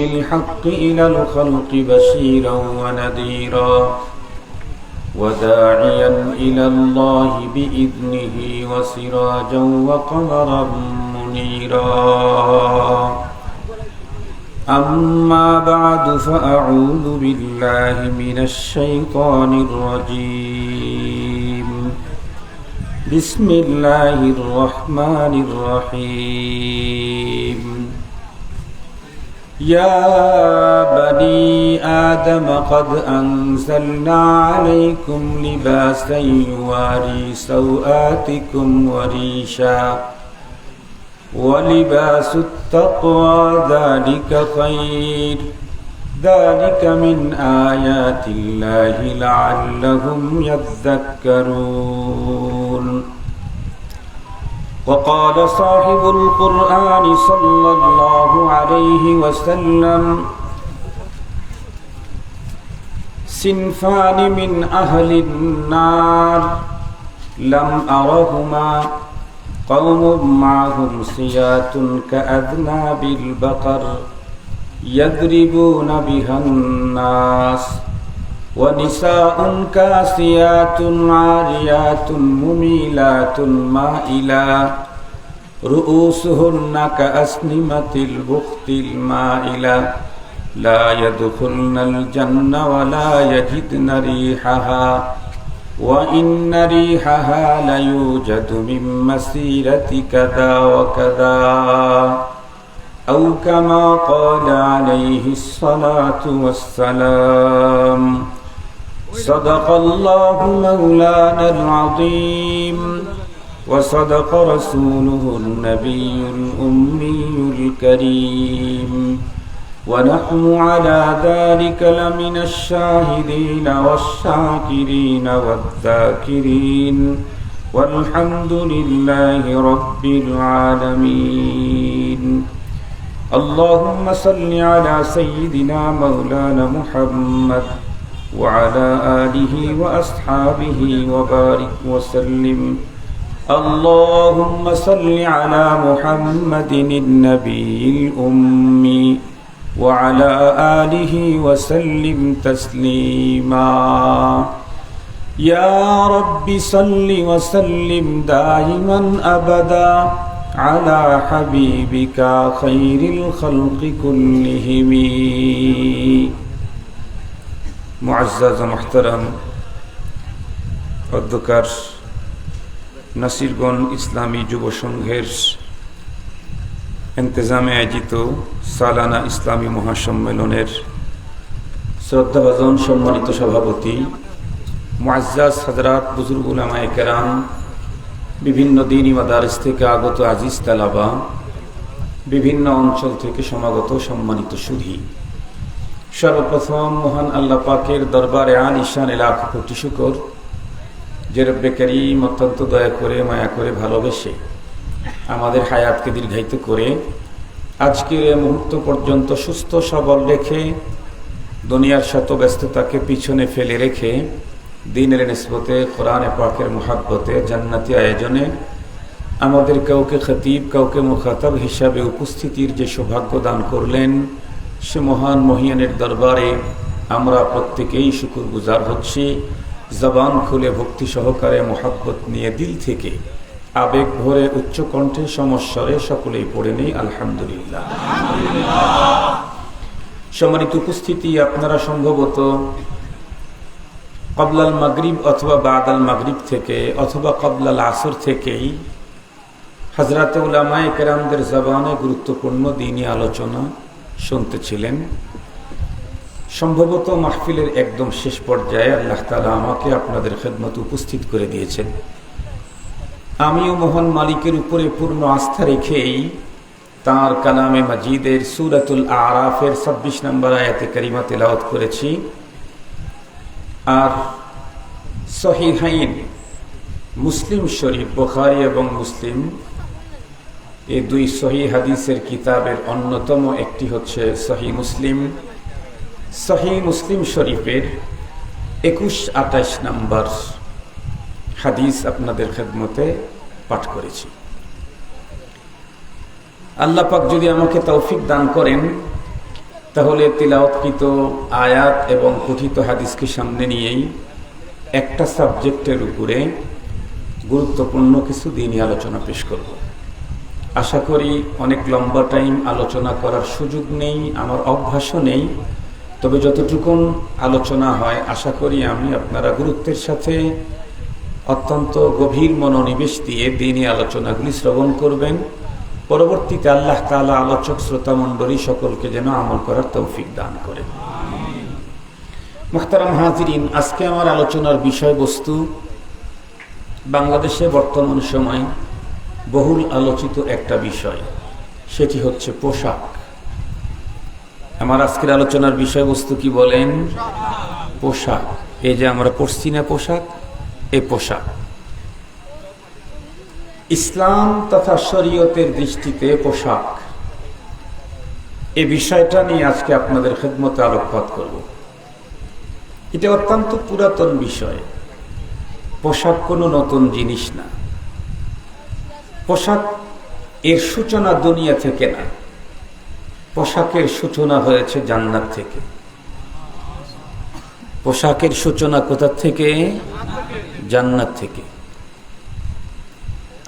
بالحق إلى الخلق بشيرا ونذيرا وداعيا إلى الله بإذنه وسراجا وقمرا منيرا أما بعد فأعوذ بالله من الشيطان الرجيم بسم الله الرحمن الرحيم يا بني آدم قد أنزلنا عليكم لباسا يواري سوآتكم وريشا ولباس التقوى ذلك خير ذلك من آيات الله لعلهم يذكرون وقال صاحب القرآن صلى الله عليه وسلم صنفان من أهل النار لم أرهما قوم معهم سيات كأذناب البقر يضربون بها الناس ونساء كاسيات عاريات مميلات مائلات رؤوسهن كأسنمة البخت المائلة لا يدخلن الجنة ولا يجدن ريحها وإن ريحها ليوجد من مسيرة كذا وكذا أو كما قال عليه الصلاة والسلام صدق الله مولانا العظيم وصدق رسوله النبي الأمي الكريم ونحن على ذلك لمن الشاهدين والشاكرين والذاكرين والحمد لله رب العالمين اللهم صل على سيدنا مولانا محمد وعلى آله وأصحابه وبارك وسلم اللهم صل على محمد النبي الأمي وعلى آله وسلم تسليما يا رب صل وسلم دائما أبدا على حبيبك خير الخلق كلهم معزز محترم অধ্যকার নাসিরগঞ্জ ইসলামী যুব সংঘের ইন্তজামে আয়োজিত সালানা ইসলামী মহাসম্মেলনের শ্রদ্ধাভাজন সম্মানিত সভাপতি মুআজ্জাজ হযরত বুজুর্গ উলামায়ে কেরাম বিভিন্ন দ্বীনি মাদারিস থেকে আগত আজিজ তালাবা বিভিন্ন অঞ্চল থেকে সমাগত সম্মানিত সুধী সর্বপ্রথম মহান আল্লাহ পাকের দরবারে আলিশান লাখ কোটি শুকর যে রব্বে করিম অত্যন্ত দয়া করে মায়া করে ভালোবেসে আমাদের হায়াতকে দীর্ঘায়িত করে আজকের এই মুহূর্ত পর্যন্ত সুস্থ সবল রেখে দুনিয়ার শত ব্যস্ততাকে পিছনে ফেলে রেখে দ্বীনের নিসবতে কোরআনে পাকের মুহাব্বতে জান্নাতি আয়োজনে আমাদের কাউকে খতিব কাউকে মুখাতাব হিসাবে উপস্থিতির যে সৌভাগ্য দান করলেন সে মহান মহিয়ানের দরবারে আমরা প্রত্যেকেই শুকরগুজার হচ্ছি জবান খুলে ভক্তি সহকারে মুহাব্বত নিয়ে দিল থেকে আবেগ ভরে উচ্চ কণ্ঠে সমস্বরে সকলেই পড়ে নেই আলহামদুলিল্লাহ। সম্মানিত উপস্থিতি, আপনারা সম্ভবত ক্বাবলাল মাগরিব অথবা বাদাল মাগরিব থেকে অথবা ক্বাবলাল আসর থেকেই হযরতে উলামায়ে কেরামদের জবানে গুরুত্বপূর্ণ দ্বীনি আলোচনা শুনতেছিলেন। সম্ভবত মাহফিলের একদম শেষ পর্যায়ে আল্লাহ তাআলা আমাকে আপনাদের খেদমতে উপস্থিত করে দিয়েছেন। আমিও মহান মালিকের উপরে পূর্ণ আস্থা রেখেই তাঁর কালামে মাজিদের সূরাতুল আরাফের ২৬ নম্বর আয়াতে কারিমা তেলাওয়াত করেছি। আর সহিহাইন মুসলিম শরীফ, বুখারী এবং মুসলিম, এই দুই সহিহ হাদিসের কিতাবের অন্যতম একটি হচ্ছে সহিহ মুসলিম। সহিহ মুসলিম শরীফের ২১-২৮ নম্বর হাদিস আপনাদের খেদমতে পাঠ করেছি। আল্লাহ পাক যদি আমাকে তৌফিক দান করেন তাহলে তিলাওয়াতকৃত আয়াত এবং কথিত হাদিসকে সামনে নিয়েই একটা সাবজেক্টের উপরে গুরুত্বপূর্ণ কিছু দিনই আলোচনা পেশ করব। আশা করি অনেক লম্বা টাইম আলোচনা করার সুযোগ নেই, আমার অভ্যাসও নেই, তবে যতটুকুন আলোচনা হয় আশা করি আমি আপনারা গুরুত্বের সাথে অত্যন্ত গভীর মনোনিবেশ দিয়ে দিনই আলোচনাগুলি শ্রবণ করবেন। পরবর্তীতে আল্লাহ তাআলা আলোচক শ্রোতা মণ্ডলী সকলকে যেন আমল করার তৌফিক দান করেন। মুহতারাম হাজিরিন, আজকে আমার আলোচনার বিষয়বস্তু বাংলাদেশে বর্তমান সময় বহুল আলোচিত একটা বিষয়, সেটি হচ্ছে পোশাক। আমার আজকের আলোচনার বিষয়বস্তু কি বলেন? পোশাক। এই যে আমরা পরছি না পোশাক, এই পোশাক ইসলাম তথা শরীয়তের দৃষ্টিতে পোশাক, এই বিষয়টা নিয়ে আজকে আপনাদের খেদমতে আলোকপাত করব। এটা অত্যন্ত পুরাতন বিষয়। পোশাক কোনো নতুন জিনিস না। পোশাক এর সূচনা দুনিয়া থেকে না, পোশাকের সূচনা হয়েছে জান্নাত থেকে। পোশাকের সূচনা কোথা থেকে? জান্নাত থেকে।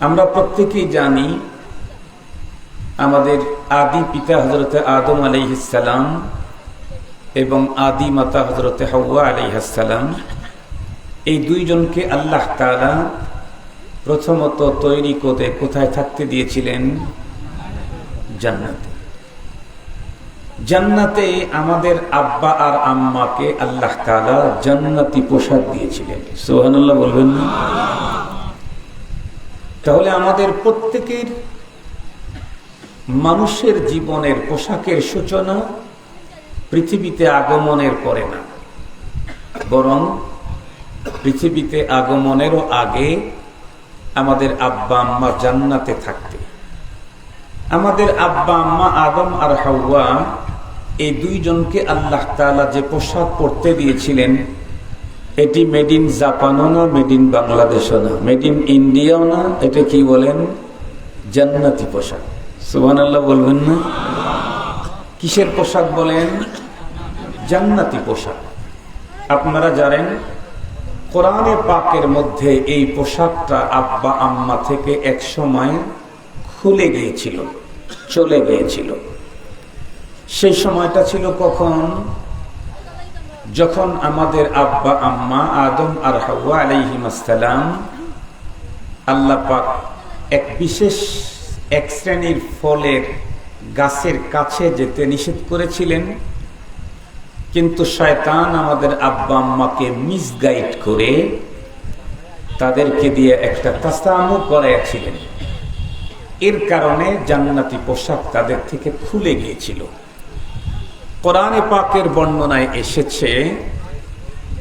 আমরা প্রত্যেকেই জানি আমাদের আদি পিতা হযরত আদম আলাইহিস সালাম এবং আদি মাতা হযরত হাওয়া আলাইহিস সালাম, এই দুইজনকে আল্লাহ তাআলা প্রথমত তৈরি করে কোথায় থাকতে দিয়েছিলেন? জান্নাতে। জান্নাতে আমাদের আব্বা আর আম্মাকে আল্লাহ তাআলা জান্নাতি পোশাক দিয়েছিলেন। সুবহানাল্লাহ বলবেন না? তাহলে আমাদের প্রত্যেকের মানুষের জীবনের পোশাকের সূচনা পৃথিবীতে আগমনের পরে না, বরং পৃথিবীতে আগমনেরও আগে আমাদের আব্বা আম্মা জান্নাতে থাকতে। আমাদের আব্বা আম্মা আদম আর হাওয়া, এই দুইজনকে আল্লাহ তাআলা যে পোশাক পরতে দিয়েছিলেন, এটি মেড ইন জাপানও না, মেড ইন বাংলাদেশও না, মেড ইন ইন্ডিয়াও না, এটা কি বলেন? জান্নাতি পোশাক। সুবহানাল্লাহ বলবেন না? কিসের পোশাক বলেন? জান্নাতি পোশাক। আপনারা জানেন কোরআনে পাকের মধ্যে এই পোশাকটা আব্বা আম্মা থেকে এক সময় খুলে গিয়েছিল, চলে গিয়েছিল। সেই সময়টা ছিল কখন? যখন আমাদের আব্বা আম্মা আদম আর হাওয়া আলাইহিস সালাম আল্লাহ পাক এক বিশেষ এক শ্রেণীর ফলের গাছের কাছে যেতে নিষেধ করেছিলেন, কিন্তু শয়তান আমাদের আব্বা আম্মাকে মিসগাইড করে তাদেরকে দিয়ে একটা তাসামু করাইয়াছিলেন। এর কারণে জান্নাতি পোশাক তাদের থেকে খুলে গিয়েছিল। কোরআনে পাকের বর্ণনায় এসেছে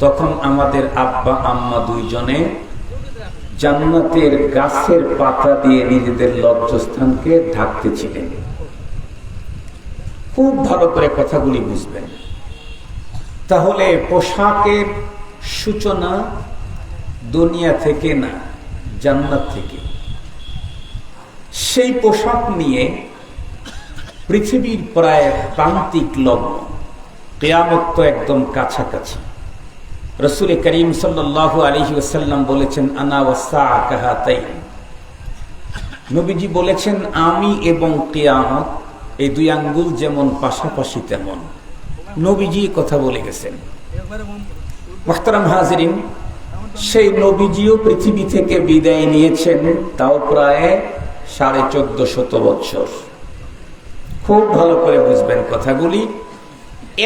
তখন আমাদের আব্বা আম্মা দুইজনে জান্নাতের গাছের পাতা দিয়ে নিজেদের লজ্জাস্থানকে ঢাকতেছিলেন। খুব ভালো করে কথাগুলি বুঝবেন। তাহলে পোশাকের সূচনা দুনিয়া থেকে না, জান্নাত থেকে। সেই পোশাক নিয়ে পৃথিবীর প্রায় প্রান্তিক লগ্ন, কিয়ামত তো একদম কাছাকাছি। রাসূল করিম সাল্লাল্লাহু আলাইহি ওয়াসাল্লাম বলেছেন, আনা ওয়াসসাআ কাহাতাইন। নবীজি বলেছেন, আমি এবং কিয়ামত এই দুই আঙ্গুল যেমন পাশাপাশি তেমন। নবীজি কথা বলে গেছেন। মুহতারাম হাজিরিন, সেই নবীজিও পৃথিবী থেকে বিদায় নিয়েছেন, তাও প্রায় 1450 বছর। খুব ভালো করে বুঝবেন কথাগুলি।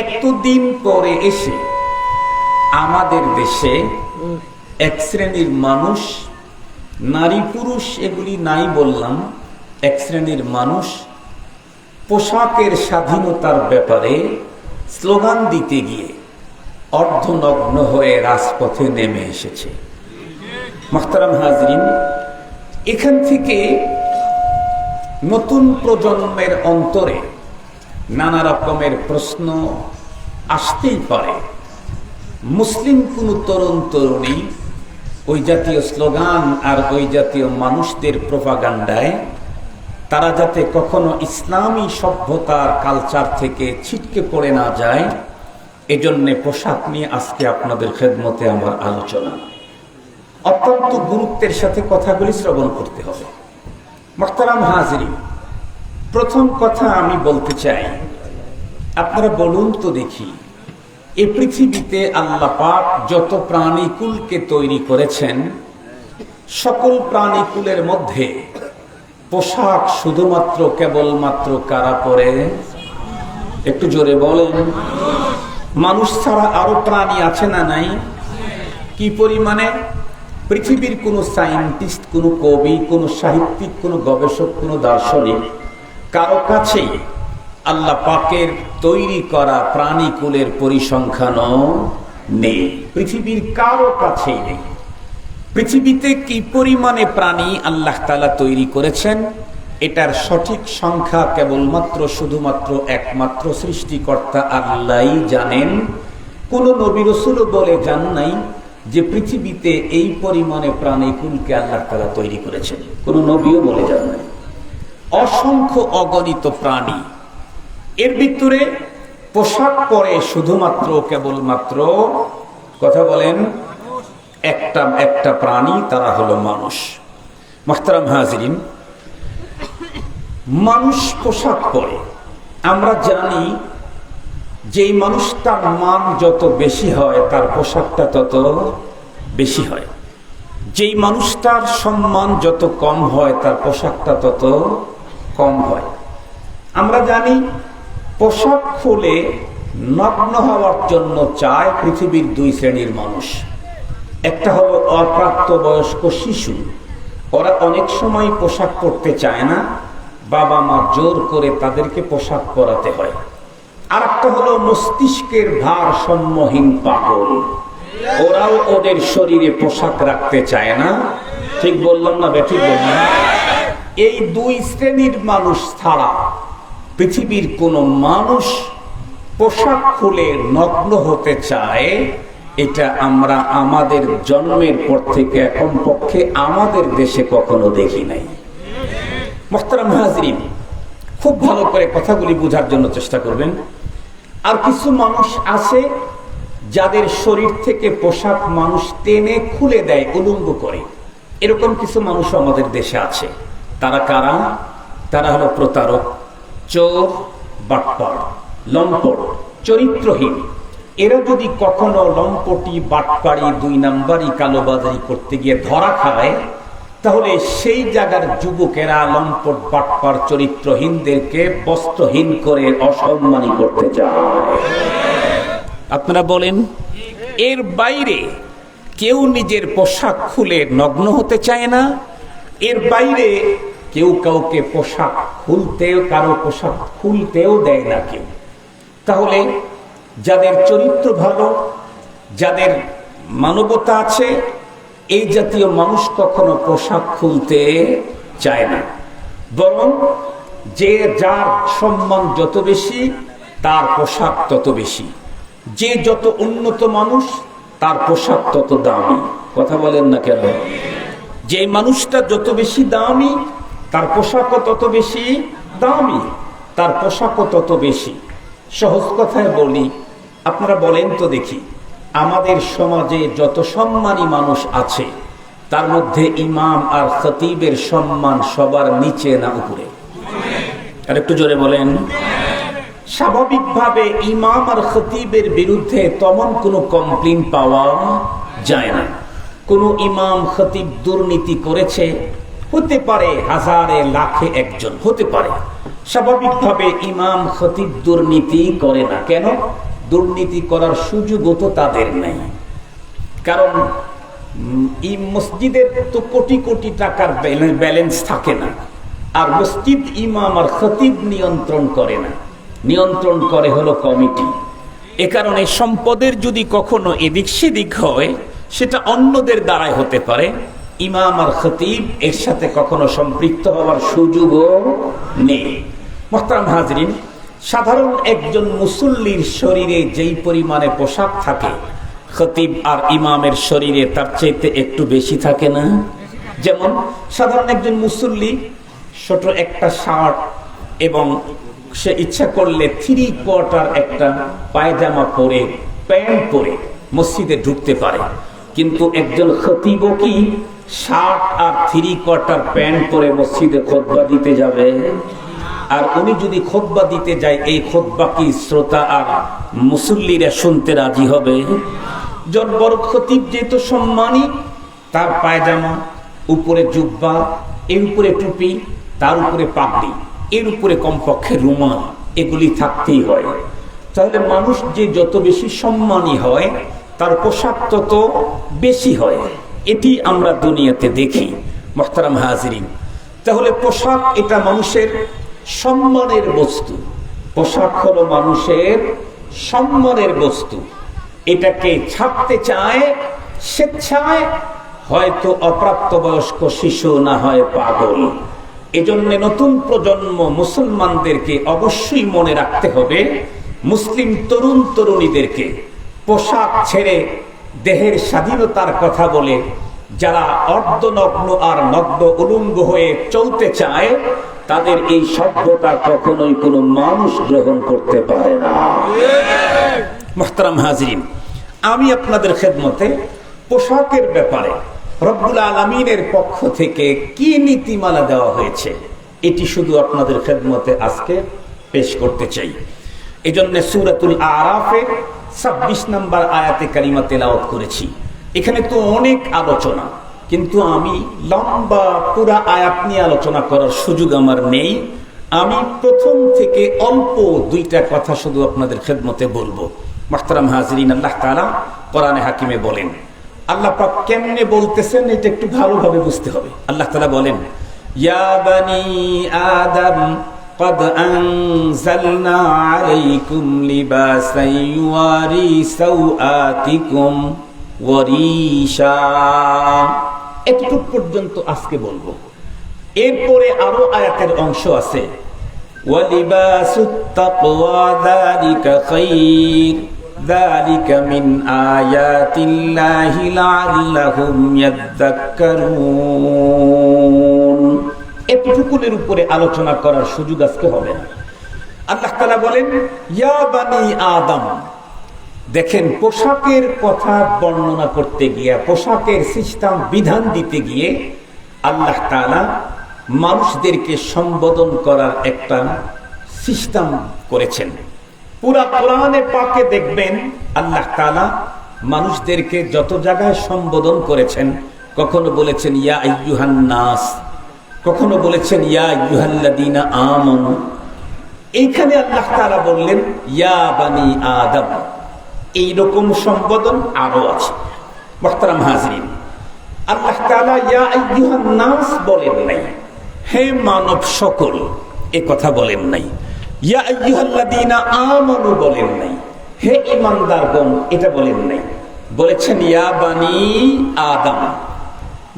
এতদিন পরে এসে আমাদের দেশে এক শ্রেণীর মানুষ, নারী পুরুষ এগুলি নাই বললাম, এক শ্রেণীর মানুষ পোশাকের স্বাধীনতার ব্যাপারে স্লোগান দিতে গিয়ে অর্ধনগ্ন হয়ে রাজপথে নেমে এসেছে। মুহতারাম হাজরিন, এখান থেকে নতুন প্রজন্মের অন্তরে নানা রকমের প্রশ্ন আসতেই পারে। মুসলিম কোন তরুণ তরুণী ওই জাতীয় স্লোগান আর ওই জাতীয় মানুষদের প্রোপাগান্ডায় তারা যাতে কখনো ইসলামী সভ্যতার কালচার থেকে ছিটকে পড়ে না যায়, এজন্যে পোশাক নিয়ে আজকে আপনাদের খেদমতে আমার আলোচনা। অত্যন্ত গুরুত্বের সাথে কথাগুলি শ্রবণ করতে হবে। মুহতারাম হাজিরিন, প্রথম কথা আমি বলতে চাই, আপনারা বলুন তো দেখি, এই পৃথিবীতে আল্লাহ পাক যত প্রাণীকুলকে তৈরি করেছেন, সকল প্রাণীকুলের মধ্যে পোশাক শুধুমাত্র কেবলমাত্র কারা পরে? একটু জোরে বলেন। মানুষ ছাড়া আরো প্রাণী আছে না নাই? কি পরিমাণে? পৃথিবীর কোন সায়েন্টিস্ট, কোন কবি, কোন সাহিত্যিক, কোন গবেষক, কোন দার্শনিক কারো কাছেই আল্লাহ পাকের তৈরি করা প্রাণীকুলের পরিসংখ্যানও নেই। পৃথিবীর কারো কাছেই নেই। পৃথিবীতে কি পরিমাণে প্রাণী আল্লাহ তাআলা তৈরি করেছেন, এটার সঠিক সংখ্যা কেবলমাত্র শুধুমাত্র একমাত্র সৃষ্টিকর্তা আল্লাহই জানেন। কোন নবী রাসূলও বলে যান নাই যে পৃথিবীতে এই পরিমাণে প্রাণীকুলকে আল্লাহ তাআলা তৈরি করেছেন, কোন নবীও বলে যান নাই। অসংখ্য অগণিত প্রাণী, এর ভিতরে পোশাক পরে শুধুমাত্র কেবলমাত্র, কথা বলেন, একটা প্রাণী, তারা হলো মানুষ। মুহতারাম হাজিরিন, মানুষ পোশাক পরে। আমরা জানি যে মানুষটার মান যত বেশি হয় তার পোশাকটা তত বেশি হয়, যেই মানুষটার সম্মান যত কম হয় তার পোশাকটা তত কম হয়। আমরা জানি পোশাক খুলে নগ্ন হওয়ার জন্য চায় পৃথিবীর দুই শ্রেণীর মানুষ। একটা হলো অপ্রাপ্তবয়স্ক শিশু, ওরা অনেক সময় পোশাক পরতে চায় না, বাবা মা জোর করে তাদেরকে পোশাক পরাতে হয়। আর একটা হলো মস্তিষ্কের ভারসাম্যহীন পাগল, ওরাও ওদের শরীরে পোশাক রাখতে চায় না। ঠিক বললাম না বেঠিক বললাম? এই দুই শ্রেণীর মানুষ ছাড়া পৃথিবীর কোন মানুষ পোশাক খুলে নগ্ন হতে চায়, এটা আমরা আমাদের জন্মের পর থেকে এখন পক্ষে আমাদের দেশে কখনো দেখি নাই। মুহতারাম হাজিরিন, খুব ভালো করে কথাগুলি বোঝার জন্য চেষ্টা করবেন। আর কিছু মানুষ আছে যাদের শরীর থেকে পোশাক মানুষ টেনে খুলে দেয়, উলঙ্গ করে। এরকম কিছু মানুষ আমাদের দেশে আছে। তারা কারা? তারা হলো প্রতারক, চোর, বাটপার, লম্পট, চরিত্রহীন। এরা যদি কখনো লম্পটি, বাটপাড়ি, দুই নাম্বারি, কালোবাজারি করতে গিয়ে ধরা খায়, তাহলে সেই জায়গার যুবকেরা লম্পট, বাটপার, চরিত্রহীনদেরকে বস্ত্রহীন করে অসম্মানী করতে চায়। আপনারা বলেন, এর বাইরে কেউ নিজের পোশাক খুলে নগ্ন হতে চায় না। এর বাইরে কেউ কাউকে পোশাক খুলতেও, কারো পোশাক খুলতেও দেয় না কেউ। তাহলে যাদের চরিত্র ভালো, যাদের মানবতা আছে, এই জাতীয় মানুষ কখনো পোশাক খুলতে চায় না। বরং যে যার সম্মান যত বেশি তার পোশাক তত বেশি। যে যত উন্নত মানুষ তার পোশাক তত দামি। কথা বলেন না কেন? যে মানুষটা যত বেশি দামি তার পোশাকও তত বেশি দামি, তার পোশাকও তত বেশি। সহজ কথায় বলি, আপনারা বলেন তো দেখি, আমাদের সমাজে যত সম্মানী মানুষ আছে তার মধ্যে ইমাম আর খতিবের সম্মান সবার নিচে না উপরে? আর একটু জোরে বলেন। স্বাভাবিকভাবে ইমাম আর খতিবের বিরুদ্ধে তেমন কোনো কমপ্লেইন পাওয়া যায় না। কোন ইমাম খতিব দুর্নীতি করেছে, হতে পারে হাজারে লাখে একজন হতে পারে। স্বাভাবিকভাবে ইমাম খতিব দুর্নীতি করে না। কেন? দুর্নীতি করার সুযোগও তো তাদের নেই। কারণ এই মসজিদের তো কোটি কোটি টাকার ব্যালেন্স থাকে না। আর মসজিদ ইমাম আর খতিব নিয়ন্ত্রণ করে না, নিয়ন্ত্রণ করে হলো কমিটি। এ কারণে সম্পদের যদি কখনো এদিক সেদিক হয়, সেটা অন্যদের দ্বারাই হতে পারে। ইমাম আর খতিব এর সাথে কখনো সম্পৃক্ত হওয়ার সুযোগও নেই। মুহতারাম হাজরিন, সাধারণ একজন মুসল্লির শরীরে যেই পরিমাণে পোশাক থাকে, খতিব আর ইমামের শরীরে তার চাইতে একটু বেশি থাকে না? যেমন সাধারণ একজন মুসল্লি ছোট একটা শার্ট এবং সে ইচ্ছা করলে 3/4 একটা পায়জামা পরে প্যান্ট পরে মসজিদে ঢুকতে পারে। কিন্তু একজন খতিব কি শার্ট আর 3/4 প্যান্ট পরে মসজিদে খুতবা দিতে যাবে? আর উনি যদি খুতবা দিতে যায়, এই খুতবা কি শ্রোতা আর মুসল্লিরা শুনতে রাজি হবে? জন বড় খতিব যেহেতু সম্মানী, তার পায়জামা, উপরে জুব্বা, এর উপরে টুপি, তার উপরে পাগড়ি, এর উপরে কমপক্ষে রুমাল, এগুলি থাকতেই হয়। তাহলে মানুষ যে যত বেশি সম্মানী হয়, তার পোশাক তত বেশি হয়। এটি আমরা দুনিয়াতে দেখি মুহতারাম হাজিরিন। তাহলে পোশাক এটা মানুষের সম্মানের বস্তু। পোশাক হলো মানুষের সম্মানের বস্তু। এটাকে ছাড়তে চায় স্বেচ্ছায়, হয়তো অপ্রাপ্তবয়স্ক শিশু, না হয় পাগল। এজন্য নতুন প্রজন্ম মুসলমানদেরকে অবশ্যই মনে রাখতে হবে, মুসলিম তরুণ তরুণীদেরকে পোশাক ছেড়ে দেহের স্বাধীনতার কথা বলে যারা অর্ধনগ্ন আর নগ্ন উলঙ্গ হয়ে চলতে চায়, তাদের এই সভ্যতা কখনোই কোনো মানুষ গ্রহণ করতে পারে না। মুহতারাম হাজিরিন, আমি আপনাদের খেদমতে পোশাকের ব্যাপারে রব্বুল আলামিনের পক্ষ থেকে কি নীতিমালা দেওয়া হয়েছে, এটি শুধু আপনাদের খেদমতে আজকে পেশ করতে চাই। এজন্য সূরাতুল আরাফের 26 নম্বর আয়াতে কারিমা তেলাওয়াত করেছি। এখানে তো অনেক আলোচনা, কিন্তু আমি লম্বা পুরা আয়াত নিয়ে আলোচনা করার সুযোগ আমার নেই। আমি প্রথম থেকে অল্প 2টা কথা শুধু আপনাদের খেদমতে বলবো। মুহতারাম হাজিরিন, আল্লাহ তাআলা কোরআনে হাকিমে বলেন, আল্লাহ পাক কেমনে বলতেছেন এটা একটু ভালোভাবে বুঝতে হবে। আল্লাহ তাআলা বলেন, ইয়া বানি আদম قد أنزلنا عليكم لباسا يواري سوآتكم وريشا। এতটুকু পর্যন্ত আজকে বলবো। এরপরে আরো আয়াতের অংশ আছে, ওয়ালিবাসুত তাকওয়া যালিকা খায়র যালিকা মিন আয়াতিল্লাহি লাআল্লাহুম ইয়াযাক্কারুন। এতটুকুনের উপরে আলোচনা করার সুযোগ আজকে হবে না। আল্লাহ তাআলা বলেন, ইয়া বানি আদম। দেখেন, পোশাকের কথা বর্ণনা করতে গিয়ে, পোশাকের সিস্টেম বিধান দিতে গিয়ে আল্লাহ তাআলা মানুষদেরকে সম্বোধন করার একটা সিস্টেম করেছেন। পুরা কোরআনে পাকে দেখবেন আল্লাহ তাআলা মানুষদেরকে যত জায়গায় সম্বোধন করেছেন, কখনো বলেছেন ইয়া আইয়ুহান নাস, কখনো বলেছেন ইয়া আইয়ুহাল্লাযীনা আমানু। এইখানে আল্লাহ তাআলা বললেন ইয়া বানি আদম। এইরকম সম্বোধন আরো আছে। মুহতারাম হাজিরিন, আল্লাহ তাআলা ইয়া আইয়ুহান নাস বলেন নাই, হে মানব সকল, এ কথা বলেন নাই। ইয়া আইয়ুহাল্লাযীনা আমানু বলেন নাই, হে ঈমানদারগণ, এটা বলেন নাই। বলেছেন ইয়া বানি আদম।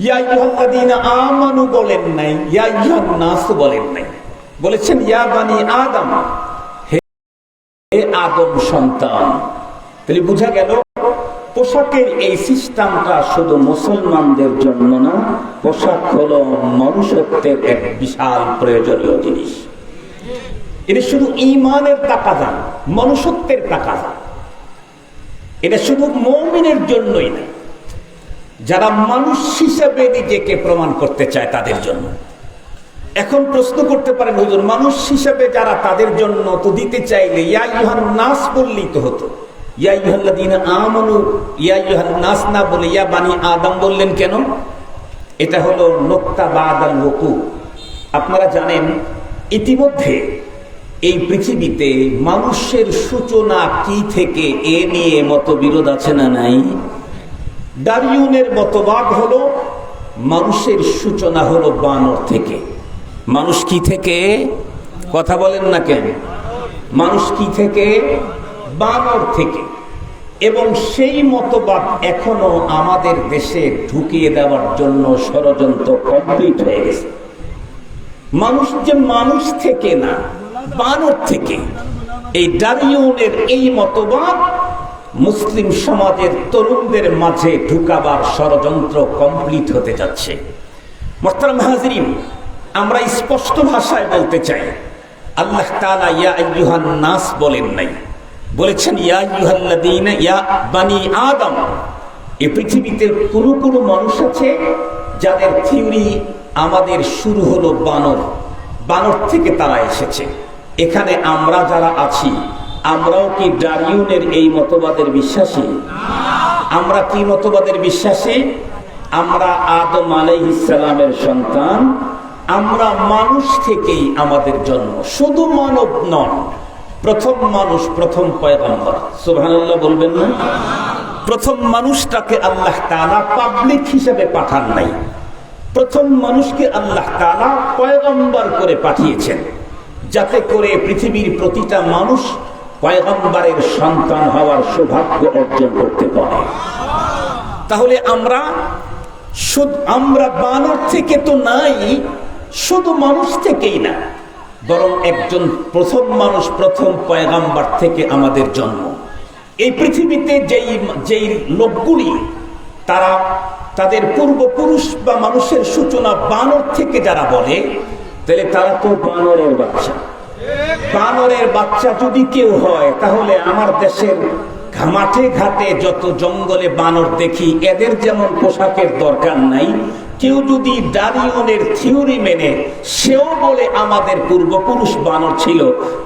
ইয়া আইয়ুহাল্লাযীনা আমানু বলেন নাই, ইয়া আইয়ুহান নাস বলেন নাই। বলেছেন ইয়া বানি আদম, হে আদম সন্তান। তাহলে বোঝা গেল পোশাকের এই সিস্টেমটা শুধু মুসলমানদের জন্য না, পোশাক হলো মনুষ্যত্বের এক বিশাল প্রয়োজনীয় জিনিস। এটা শুধু ঈমানের তাকাযা, মনুষ্যত্বের তাকাযা। এটা শুধু মুমিনের জন্যই না, যারা মানুষ হিসেবে নিজেকে প্রমাণ করতে চায় তাদের জন্য। এখন প্রশ্ন করতে পারেন, হুজুর, মানুষ হিসেবে যারা, তাদের জন্য তো দিতে চাইলে ইয়া আইয়ুহান নাস বললেই তো হতো। ইয়া আইয়ুহাল্লাযীনা আমানু, ইয়া আইয়ুহান নাস না বলে ইয়া বানি আদম বললেন কেন? এটা হলো নুকতা বাদাল ওকু। আপনারা জানেন, ইতিমধ্যে এই পৃথিবীতে মানুষের সূচনা কি থেকে, এ নিয়ে মতবিরোধ আছে না নাই? ডারউইনের মতবাদ হলো মানুষের সূচনা হলো বানর থেকে। মানুষ কি থেকে? কথা বলেন না কেন? মানুষ কি থেকে? বানর থেকে। এবং সেই মতবাদ এখনো আমাদের দেশে ঢুকিয়ে দেওয়ার জন্য ষড়যন্ত্র কমপ্লিট হয়ে গেছে। মানুষ যে মানুষ থেকে না, বানর থেকে। এই ডারউইনের এই মতবাদ মুসলিম সমাজের তরুণদের মাঝে ঢুকাবার ষড়যন্ত্র কমপ্লিট হতে যাচ্ছে। মুহতারাম হাজিরিন, আমরা স্পষ্ট ভাষায় বলতে চাই, আল্লাহ তাআলা ইয়া আইয়ুহান নাস বলেন নাই, বলেছেন ইয়া আইয়ুহাল্লাযীনা ইয়া বানি আদম। এই পৃথিবীতে কোনো মানুষ আছে যাদের থিওরি আমাদের শুরু হলো বানর থেকে তারা এসেছে। এখানে আমরা যারা আছি, আমরাও কি ডারউইনের এই মতবাদের বিশ্বাসী? আমরা কি মতবাদের বিশ্বাসী? আমরা আদম আলাইহিস সালামের সন্তান। আমরা মানুষ থেকেই আমাদের জন্ম, শুধু মানব নন, প্রথম মানুষ, প্রথম পয়গম্বর। সুবহানাল্লাহ বলবেন না? প্রথম মানুষটাকে আল্লাহ তাআলা পাবলিক হিসেবে পাঠান নাই, প্রথম মানুষকে আল্লাহ তাআলা পয়গম্বর করে পাঠিয়েছেন, যাতে করে পৃথিবীর প্রতিটা মানুষ পয়গম্বরের সন্তান হওয়ার সৌভাগ্য অর্জন করতে পারে। তাহলে আমরা বানর থেকে তো নাই, শুধু মানুষ থেকেই না, বরং একজন প্রথম মানুষ, প্রথম পয়গম্বর থেকে আমাদের জন্ম। এই পৃথিবীতে যেই লোকগুলি তারা তাদের পূর্বপুরুষ বা মানুষের সূচনা বানর থেকে যারা বলে, তাহলে তারা তো বানরের বাচ্চা। বানরের বাচ্চা যদি কেউ হয়, তাহলে আমার দেশের মাঠে ঘাটে যত জঙ্গলে বানর দেখি, এদের যেমন পোশাকের দরকার নাই, কেউ যদি ডারউইনের থিওরি মেনে সেও বলে আমাদের পূর্বপুরুষ বানর ছিল,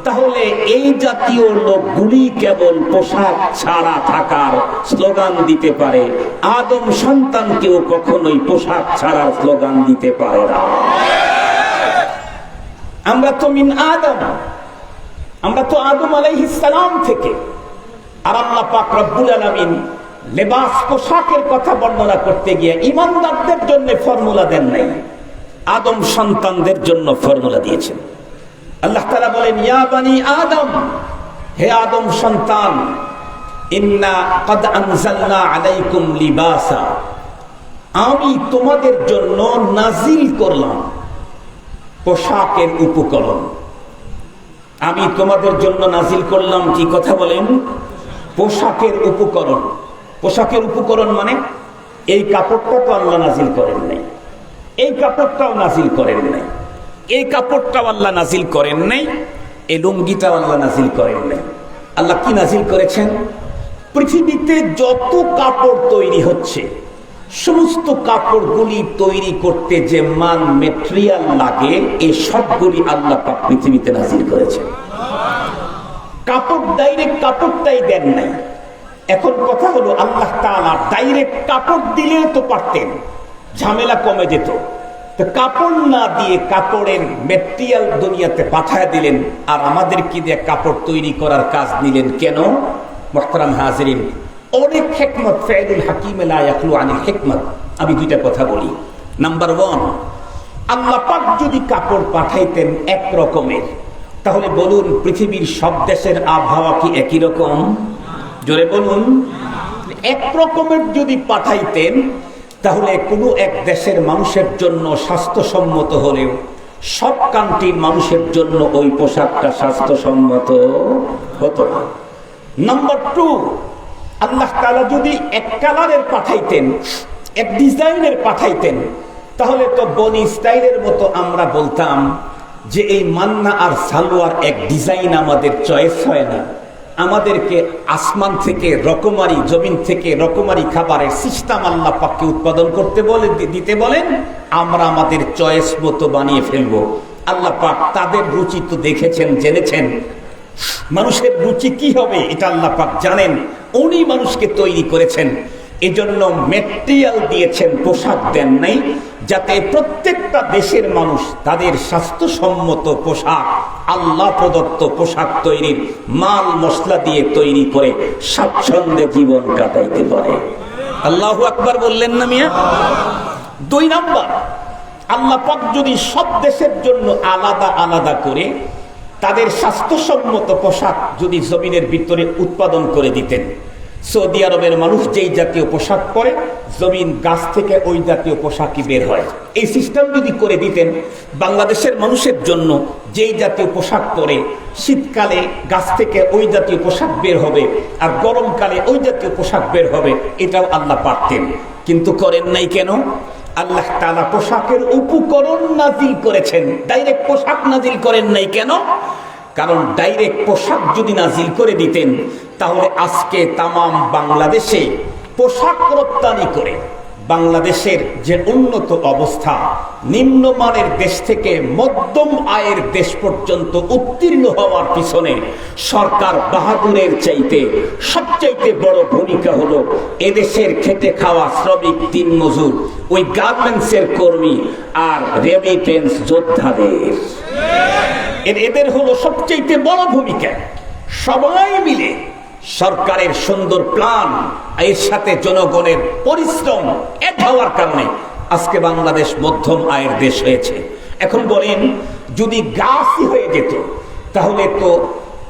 তাহলে এই জাতীয় লোকগুলি কেবল পোশাক ছাড়া থাকার স্লোগান দিতে পারে। আদম সন্তানকেও কখনোই পোশাক ছাড়ার স্লোগান দিতে পারে না। আমরা তো মিন আদম, আমরা তো আদম আলাইহিস সালাম থেকে। আর আল্লাহ পাক রব্বুল আলামিন লেবাস, পোশাকের কথা বর্ণনা করতে গিয়ে ঈমানদারদের জন্য ফর্মুলা দেন নাই, আদম সন্তানদের জন্য ফর্মুলা দিয়েছেন। আল্লাহ তাআলা বলেন ইয়া বানি আদম, হে আদম সন্তান, ইন্না ক্বাদ আনজালনা আলাইকুম লিবাসা, আমি তোমাদের জন্য নাজিল করলাম পোশাকের উপকরণ। আমি তোমাদের জন্য নাজিল করলাম কি কথা বলেন? পোশাকের উপকরণ। পোশাকের উপকরণ মানে এই কাপড়টা তো আল্লাহ নাজিল করেন নাই, এই কাপড়টাও নাজিল করেন নাই, এই কাপড়টাও আল্লাহ নাজিল করেন নাই, এই লুঙ্গিটাও আল্লাহ নাজিল করেন নাই। আল্লাহ কি নাজিল করেছেন? পৃথিবীতে যত কাপড় তৈরি হচ্ছে, সমস্ত কাপড়গুলি তৈরি করতে যে মান মেটেরিয়াল লাগে, এই সবগুলি আল্লাহ পাক পৃথিবীতে নাজিল করেছেন। কাপড় ডাইরেক্ট কাপড়টাই দেন নাই। এখন কথা হলো, আল্লাহ তাআলা ডাইরেক্ট কাপড় দিলেও তো পারতেন, ঝামেলা কমে যেত। তো কাপড় না দিয়ে কাপড়ের মেটেরিয়াল দুনিয়াতে পাঠায় দিলেন, আর আমাদের কি দিয়ে কাপড় তৈরি করার কাজ নিলেন কেন? মুহতারাম হাজিরিন, অনেক হিকমত, ফাইলুল হাকিম লা ইয়াখলু আনিল হিকমত। আমি দুইটা কথা বলি। নাম্বার 1, আল্লাহ পাক যদি কাপড় পাঠাইতেন এক রকমের, তাহলে বলুন পৃথিবীর সব দেশের আবহাওয়া কি একই রকম? জোরে বলুন। এক রকমের যদি পাঠাইতেন, তাহলে কোনো এক দেশের মানুষের জন্য স্বাস্থ্যসম্মত হলেও সব কান্ট্রির মানুষের জন্য ওই পোশাকটা স্বাস্থ্যসম্মত হতো না। নাম্বার 2, আল্লাহ তাআলা যদি এক কালারের পাঠাইতেন, এক ডিজাইনের পাঠাইতেন, তাহলে তো বনি ইসরাইলের মতো আমরা বলতাম যে এই মান্না আর সালোয়ার এক ডিজাইন আমাদের চয়েস হয় না, আমাদেরকে আসমান থেকে রকমারি, জমিন থেকে রকমারি খাবারের সিস্টেম আল্লাহ পাককে উৎপাদন করতে দিতে বলেন, আমরা আমাদের চয়েস মতো বানিয়ে ফেলবো। আল্লাহ পাক তাদের রুচি তো দেখেছেন, জেনেছেন মানুষের রুচি কি হবে এটা আল্লাহ পাক জানেন, উনি মানুষকে তৈরি করেছেন। এজন্য মেটেরিয়াল দিয়েছেন, পোশাক দেন নাই, যাতে প্রত্যেকটা দেশের মানুষ তাদের স্বাস্থ্যসম্মত পোশাক, আল্লাহ প্রদত্ত পোশাক তৈরির মাল মশলা দিয়ে তৈরি করে স্বাচ্ছন্দ্যে জীবন কাটাইতে পারে। আল্লাহু আকবার বললেন না মিয়া? 2 নাম্বার, আল্লাহ পাক যদি সব দেশের জন্য আলাদা আলাদা করে তাদের স্বাস্থ্যসম্মত পোশাক যদি জমিনের ভিতরে উৎপাদন করে দিতেন, সৌদি আরবের মানুষ যেই জাতীয় পোশাক পরে, জমিন গাছ থেকে ওই জাতীয় পোশাকই বের হয়। এই সিস্টেম যদি করে দিতেন, বাংলাদেশের মানুষের জন্য যেই জাতীয় পোশাক পরে, শীতকালে গাছ থেকে ওই জাতীয় পোশাক বের হবে, আর গরমকালে ওই জাতীয় পোশাক বের হবে, এটাও আল্লাহ পারতেন, কিন্তু করেন নাই কেন? আল্লাহ তাআলা পোশাকের উপকরণ নাজিল করেছেন, ডাইরেক্ট পোশাক নাজিল করেন নাই। কেন? কারণ ডাইরেক্ট পোশাক যদি নাজিল করে দিতেন তাহলে আজকে তামাম বাংলাদেশে পোশাক রপ্তানি করে বাংলাদেশের যে উন্নত অবস্থা, নিম্নমানের দেশ থেকে মধ্যম আয়ের দেশ পর্যন্ত উত্তীর্ণ হওয়ার পিছনে সরকার বাহাদুরের চাইতে সবচাইতে বড় ভূমিকা হলো এদেশের খেটে খাওয়া শ্রমিক, দিনমজুর, ওই গার্মেন্টসের কর্মী আর রেমিটেন্স যোদ্ধাদের। এদের হলো সবচাইতে বড় ভূমিকা। সবাই মিলে সরকারের সুন্দর প্ল্যান, এর সাথে জনগণের পরিশ্রম এক হওয়ার কারণে আজকে বাংলাদেশ মধ্যম আয়ের দেশ হয়েছে। এখন বলেন, যদি গাছই হয়ে যেত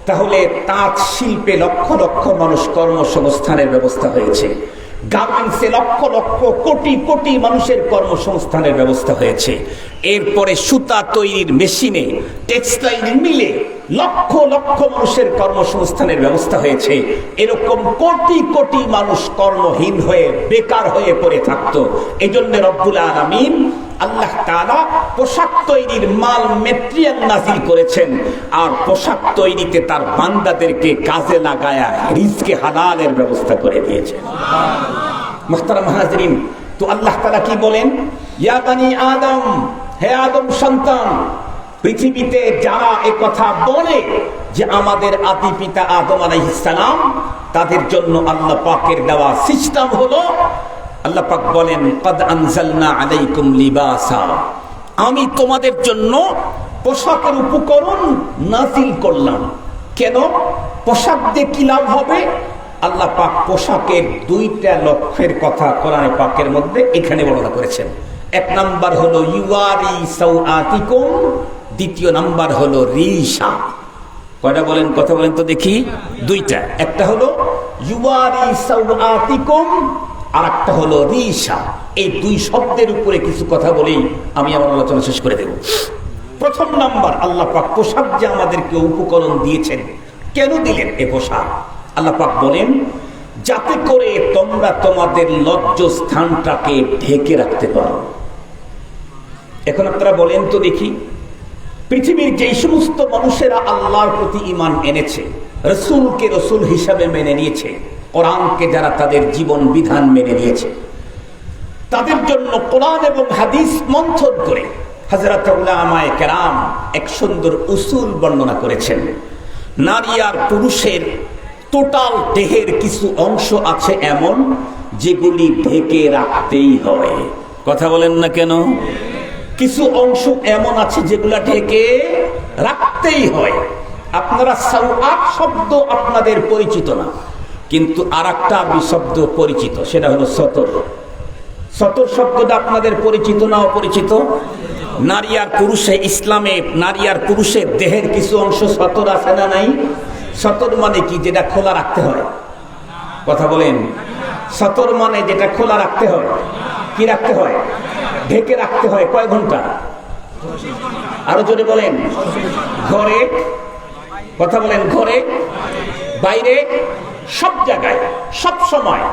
তাহলে তাঁত শিল্পে লক্ষ লক্ষ মানুষ কর্মসংস্থানের ব্যবস্থা হয়েছে, গার্মেন্টসে লক্ষ লক্ষ কোটি কোটি মানুষের কর্মসংস্থানের ব্যবস্থা হয়েছে, এরপরে সুতা তৈরির মেশিনে, টেক্সটাইল মিলে লক্ষ লক্ষ মানুষের কর্মসংস্থানের ব্যবস্থা হয়েছে। এরকম কোটি কোটি মানুষ কর্মহীন হয়ে বেকার হয়ে পড়ে থাকতো। এই জন্য রব্বুল আলামিন আল্লাহ তাআলা পোশাক তৈরির মাল মেটেরিয়াল নাজিল করেছেন, আর পোশাক তৈরিতে তার বান্দাদেরকে কাজে লাগায়া রিজকে হালালের ব্যবস্থা করে দিয়েছেন। মুহতারাম হাজরিন, তো আল্লাহ তাআলা কি বলেন? ইয়া বানি আদম, হে আদম সন্তান, পৃথিবীতে যারা এ কথা বলে যে আমাদের আদি পিতা আদম আলাইহিস সালাম, তাদের জন্য আল্লাহ পাকের দেওয়া সিস্টেম হলো, আল্লাহ পাক বলেন, কদ আনজালনা আলাইকুম লিবাসা, আমি তোমাদের জন্য পোশাকের উপকরণ নাজিল করলাম। কেন? পোশাক দিয়ে কি লাভ হবে? আল্লাহ পাক পোশাকের দুইটা লক্ষ্যের কথা কোরআনে পাকের মধ্যে এখানে বর্ণনা করেছেন। এক নাম্বার হলো ইউয়ারি সাওআতিকুম, দ্বিতীয় নাম্বার হলো রিশা। কয়টা বলেন, কথা বলেন তো দেখি। দুইটা, একটা হলো ইউয়ারি সাওআতিকুম আর একটা হলো রিশা। এই দুই শব্দের উপরে কিছু কথা বলেই আমি আমার আলোচনা শেষ করে দেব। প্রথম নাম্বার, আল্লাহ পাক পোশাক যে আমাদেরকে উপকরণ দিয়েছেন, কেন দিলেন এ পোশাক? আল্লাহ পাক বলেন, যাতে করে তোমরা তোমাদের লজ্জাস্থানটাকে ঢেকে রাখতে পারো। এখন আপনারা বলেন তো দেখি, পৃথিবীর যে সমস্ত মানুষেরা আল্লাহর প্রতি ঈমান এনেছে, রাসূলকে রাসূল হিসাবে মেনে নিয়েছে, কোরআনকে যারা তাদের জীবন বিধান মেনে নিয়েছে, তাদের জন্য কোরআন এবং হাদিস মন্থন করে হযরত উলামায়ে কেরাম এক সুন্দর উসুল বর্ণনা করেছেন। নারী আর পুরুষের টোটাল দেহের কিছু অংশ আছে এমন যেগুলি ঢেকে রাখতেই হয়। কথা বলেন না কেন? কিছু অংশ এমন আছে যেগুলা ঢেকে রাখতেই হয়। আপনারা সাওআত শব্দ আপনাদের পরিচিত না, কিন্তু আরেকটা আরবি শব্দ পরিচিত, সেটা হলো সতর। সতর শব্দটা আপনাদের পরিচিত না অপরিচিত? নারী আর পুরুষে, ইসলামে নারী আর পুরুষের দেহের কিছু অংশ সতর আছে না নাই? সতর মানে কি? যেটা খোলা রাখতে হয়। কথা বলেন। সতর মানে যেটা খোলা রাখতে হয়। কি রাখতে হয়? ঢেকে রাখতে হয়। কয় ঘন্টা? আরো জোরে বলেন। ঘরে, কথা বলেন, ঘরে, বাইরে, সব জায়গায়, সব সময়।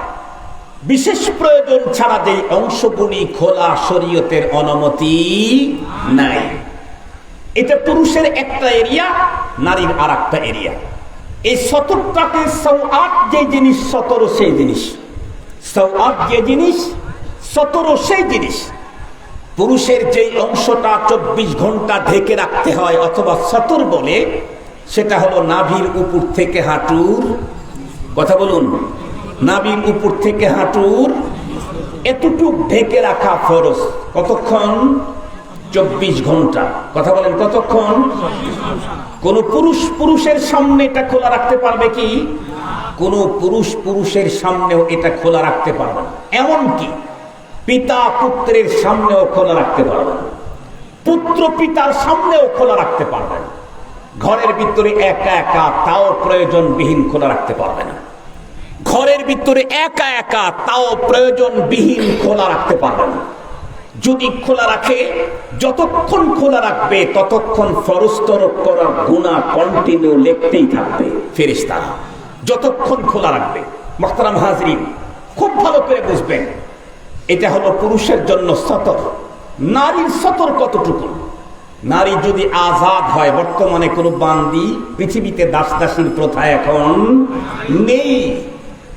বিশেষ প্রয়োজন ছাড়া যেই অংশগুলি খোলা শরীয়তের অনুমতি নাই। এটা পুরুষের একটা এরিয়া, নারীর আর একটা এরিয়া। এই সতরটাকে সাওআত যে জিনিস, সতরও সেই জিনিস। সাওআত যে জিনিস, সতরও সেই জিনিস। পুরুষের যেই অংশটা 24 ঘন্টা ঢেকে রাখতে হয় অথবা সতর বলে, সেটা হলো নাভির উপর থেকে হাঁটুর, কথা বলুন, নাভির উপর থেকে হাঁটুর এতটুক ঢেকে রাখা ফরজ। কতক্ষণ? 24 ঘন্টা। কথা বলেন, কতক্ষণ? কোন পুরুষের সামনে এটা খোলা রাখতে পারবে কি? কোন পুরুষের সামনেও এটা খোলা রাখতে পারবে না। এমনকি পিতা পুত্রের সামনেও খোলা রাখতে পারবে না, পুত্র পিতার সামনেও খোলা রাখতে পারবে না। ঘরের ভিতরে একা একা, তাও প্রয়োজনবিহীন খোলা রাখতে পারবে না। ঘরের ভিতরে একা একা, তাও প্রয়োজনবিহীন খোলা রাখতে পারবে না। যদি খোলা রাখে, যতক্ষণ খোলা রাখবে ততক্ষণ ফরজ তরক করার গুনাহ কন্টিনিউ লিখতেই থাকবে ফেরেশতারা, যতক্ষণ খোলা রাখবে। মুহতারাম হাজরিন, খুব ভালো করে বুঝবেন, এটা হলো পুরুষের জন্য সতর। নারীর সতর কতটুকু? নারী যদি আজাদ হয়, বর্তমানে কোনো বান্দি, পৃথিবীতে দাস দাসীর প্রথা এখন নেই,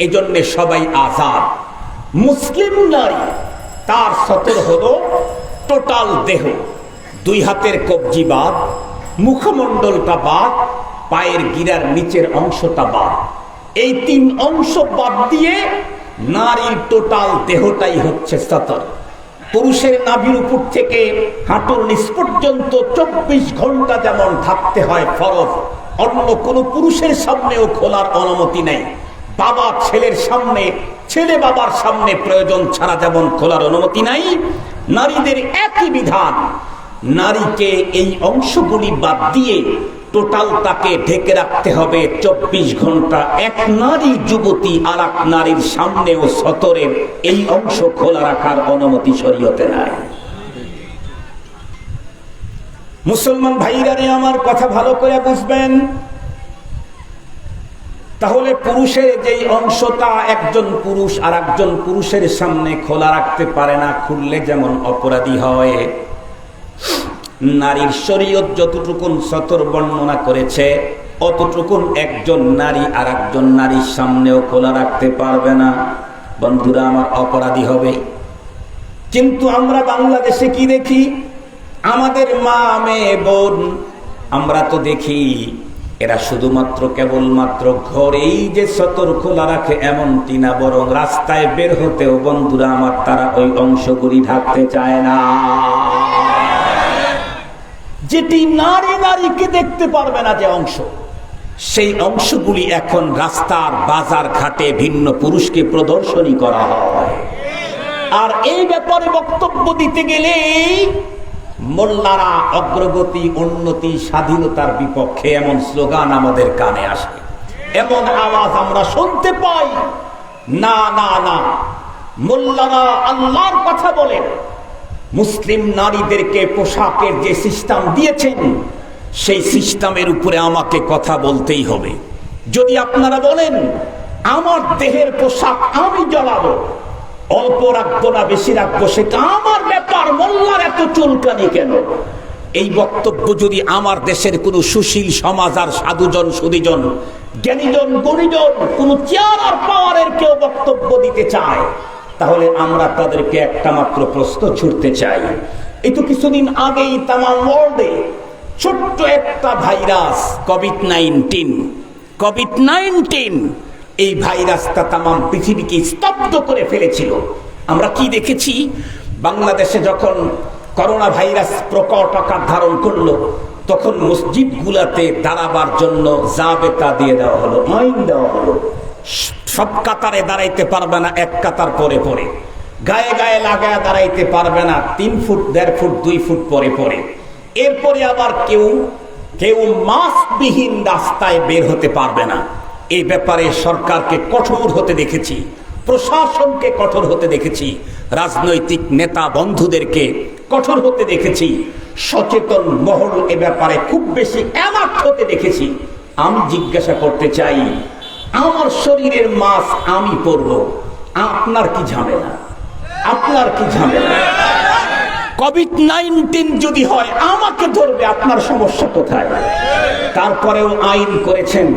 এজন্য সবাই আজাদ। মুসলিম নারী, তার সতর হলো টোটাল দেহ, 2 হাতের কবজি বাদ, মুখমণ্ডলটা বাদ, পায়ের গিরার নিচের অংশটা বাদ। এই 3 অংশ বাদ দিয়ে নারীর টোটাল দেহটাই হচ্ছে সতর। পুরুষের নাভির উপর থেকে হাঁটুর নিচ পর্যন্ত 24 ঘন্টা যেমন থাকতে হয় ফরজ, অন্য কোনো পুরুষের সামনেও খোলার অনুমতি নেই। বাবা ছেলের সামনে, ছেলে বাবার সামনে প্রয়োজন ছাড়া যেমন খোলার অনুমতি নাই, নারীদের একই বিধান। নারীকে এই অংশগুলি বাদ দিয়ে টোটাল তাকে ঢেকে রাখতে হবে 24 ঘন্টা। এক নারী যুবতী আর এক নারীর সামনেও সতরের এই অংশ খোলা রাখার অনুমতি শরীয়তে নাই। মুসলমান ভাইরা রে, আমার কথা ভালো করে বুঝবেন। তাহলে পুরুষের যেই অংশটা একজন পুরুষ আর একজন পুরুষের সামনে খোলা রাখতে পারে না, খুললে যেমন অপরাধী হয়, নারীর শরীয়ত যতটুকুন সতর বর্ণনা করেছে অতটুকুন একজন নারী আর একজন নারীর সামনেও খোলা রাখতে পারবে না। বন্ধুরা আমার, অপরাধী হবে। কিন্তু আমরা বাংলাদেশে কি দেখি? আমাদের মা, মেয়ে, বোন, আমরা তো দেখি এরা শুধুমাত্র কেবলমাত্র ঘরেই যে সতর খোলা রাখে এমনটি না, বরং রাস্তায় বের হতেও বন্ধুরা আমার তারা ওই অংশগুলি ঢাকতে চায় না। যেটি নারী নারীকে দেখতে পারবে না যে অংশ, সেই অংশগুলি এখন রাস্তার বাজার ঘাটে ভিন্ন পুরুষকে প্রদর্শনী করা হয়। আর এই ব্যাপারে বক্তব্য দিতে গেলে মোল্লারা অগ্রগতি, উন্নতি, স্বাধীনতার বিপক্ষে এমন স্লোগান আমাদের কানে আসে, এমন আওয়াজ আমরা শুনতে পাই। না না না, মোল্লারা আল্লাহর কথা বলেন। মুসলিম নারীদেরকে পোশাকের যে সিস্টেম দিয়েছেন, সেই সিস্টেমের উপরে আমাকে কথা বলতেই হবে। যদি আপনারা বলেন আমার দেহের পোশাক আমি জ্বালাবো, অল্প রাখবো না বেশি রাখবো সেটা আমার ব্যাপার, মোল্লার এত চুলকানি কেন? এই বক্তব্য যদি আমার দেশের কোনো সুশীল সমাজ আর সাধুজন, সুদীজন, জ্ঞানীজন, গণীজন, কোন চেয়ার আর পাওয়ারের কেউ বক্তব্য দিতে চায়, তাহলে আমরা তাদেরকে একটা মাত্র প্রশ্ন ছুড়তে চাই। এই তো কিছুদিন আগেই তামাম ওয়ার্ল্ডে ছোট্ট একটা ভাইরাস কোভিড-19, এই ভাইরাসটা তামাম পৃথিবীকে স্তব্ধ করে ফেলেছিল। আমরা কি দেখেছি? বাংলাদেশে যখন করোনা ভাইরাস প্রকট আকার ধারণ করলো, তখন মসজিদগুলাতে দাঁড়াবার জন্য জাবেতা দিয়ে দেওয়া হলো, আইন দেওয়া হলো। সব কাতারে দাঁড়াইতে পারবে না, এক কাতার পরে পরে, গায়ে গায়ে লাগায় দাঁড়াইতে পারবে না 3 ফুট, 1.5 ফুট, 2 ফুট পরে পরে। এরপরে আবার কেউ মাস্কবিহীন রাস্তায় বের হতে পারবে না। এই ব্যাপারে সরকারকে কঠোর হতে দেখেছি, প্রশাসনকে কঠোর হতে দেখেছি, রাজনৈতিক নেতা বন্ধুদেরকে কঠোর হতে দেখেছি, সচেতন মহল এ ব্যাপারে খুব বেশি অ্যালার্ট হতে দেখেছি। আমি জিজ্ঞাসা করতে চাই, আমার শরীরের মাস্ক আমি পরব, আপনার কি ঝামেলা? আপনার কি ঝামেলা? কোভিড-19 যদি হয় আমাকে ধরবে, আপনার সমস্যা কোথায়? তারপরেও আইন করেছেন,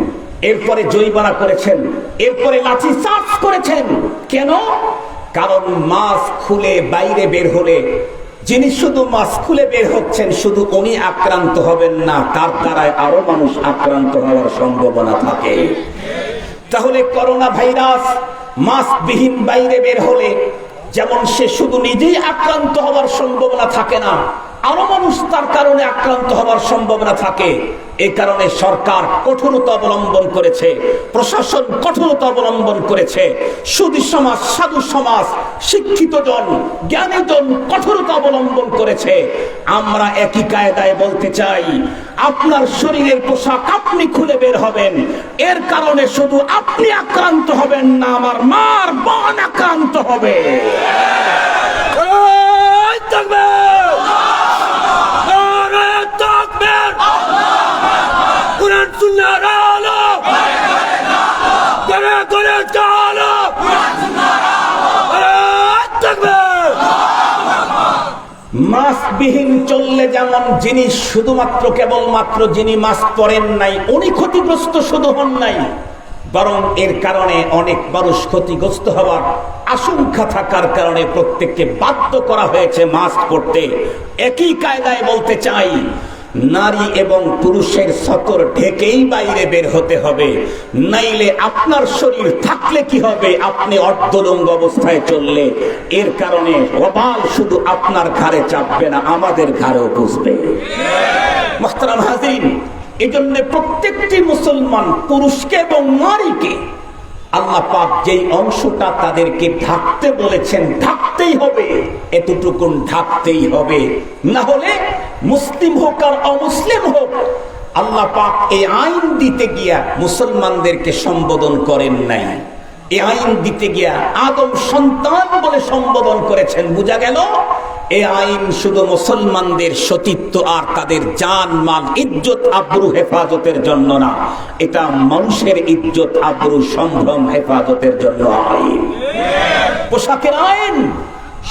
এরপরে জরিমানা করেছেন, এরপরে লাঠি চার্জ করেছেন। কেন? কারণ মাস্ক খুলে বাইরে বের হলে, যিনি শুধু মাস্ক খুলে বের হচ্ছেন, শুধু উনি আক্রান্ত হবেন না, তার দ্বারায় আরো মানুষ আক্রান্ত হওয়ার সম্ভাবনা থাকে। তাহলে করোনা ভাইরাস মাস্কবিহীন বাইরে বের হলে যেমন সে শুধু নিজেই আক্রান্ত হওয়ার সম্ভাবনা থাকে না, আরো মানুষ তার কারণে আক্রান্ত হওয়ার সম্ভাবনা থাকে। এই কারণে সরকার কঠোরতা অবলম্বন করেছে, প্রশাসন কঠোরতা অবলম্বন করেছে, সুধী সমাজ, সাধু সমাজ, শিক্ষিত জন, জ্ঞানীজন কঠোরতা অবলম্বন করেছে। আমরা একই কায়দায় বলতে চাই, আপনার শরীরের পোশাক আপনি খুলে বের হবেন, এর কারণে শুধু আপনি আক্রান্ত হবেন না, আমার মার বোন আক্রান্ত হবে। মাস্কবিহীন চললে যেমন যিনি শুধুমাত্র কেবলমাত্র যিনি মাস্ক পরেন নাই উনি ক্ষতিগ্রস্ত শুধু হন নাই, বরং এর কারণে অনেক মানুষ ক্ষতিগ্রস্ত হওয়ার আশঙ্কা থাকার কারণে প্রত্যেককে বাধ্য করা হয়েছে মাস্ক পরতে। একই কায়দায় বলতে চাই, নারী এবং পুরুষের সতর ঢেকেই বাইরে বের হতে হবে, নাইলে আপনার শরীর থাকলে কি হবে, আপনি অর্ধলঙ্গ অবস্থায় চললে এর কারণে ওবাল শুধু আপনার ঘাড়ে চাপবে না, আমাদের ঘাড়েও বুঝবে। মুহতারাম হাজিরিন, এই জন্য প্রত্যেকটি মুসলমান পুরুষকে এবং নারীকে আল্লাহ পাক যেই অংশটা তাদেরকে ঢাকতে বলেছেন ঢাকতেই হবে, এতটুকুন ঢাকতেই হবে। না হলে মুসলিম হোক আর অমুসলিম হোক, আল্লাহ পাক এই আইন দিতে গিয়া মুসলমানদেরকে সম্বোধন করেন নাই, এই আইন দিতে গিয়া আদম সন্তান বলে সম্বোধন করেছেন। বোঝা গেল এই আইন শুধু মুসলমানদের সতীত্ব আর তাদের জান মাল ইজ্জত আবরু হেফাজতের জন্য না, এটা মানুষের ইজ্জত আবরু সম্ভ্রম হেফাজতের জন্য আইন। পোশাকের আইন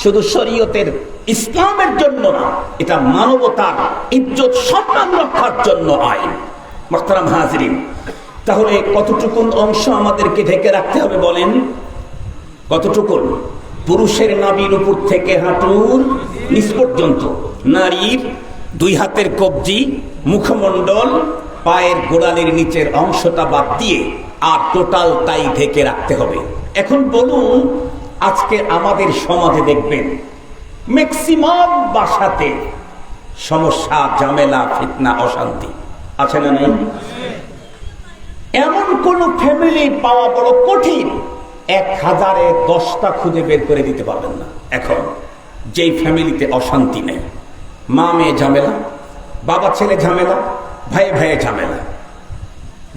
শুধু শরীয়তের ইসলামের জন্য না, এটা মানবতার ইজ্জত সম্মান রক্ষার জন্য আইন। মুহতারাম হাজিরিন, তাহলে কতটুকুন অংশ আমাদেরকে ঢেকে রাখতে হবে বলেন? কতটুকুন? পুরুষের নাভির উপর থেকে হাঁটুর নিচ পর্যন্ত, নারীর 2 হাতের কবজি, মুখমণ্ডল, পায়ের গোড়ালির নিচের অংশটা বাদ দিয়ে আর টোটাল তাই ঢেকে রাখতে হবে। এখন বলুন, আজকে আমাদের সমাজে দেখবেন ম্যাক্সিমাম বাসাতে সমস্যা, ঝামেলা, ফিতনা, অশান্তি আছে না নাই? এমন কোন ফ্যামিলি পাওয়া বড় কঠিন, 1000-এ 10টা খুঁজে বের করে দিতে পারবেন না। এখন যেই ফ্যামিলিতে অশান্তি নেই, মা মেয়ে ঝামেলা, বাবা ছেলে ঝামেলা, ভাই ভাইয়ে ঝামেলা,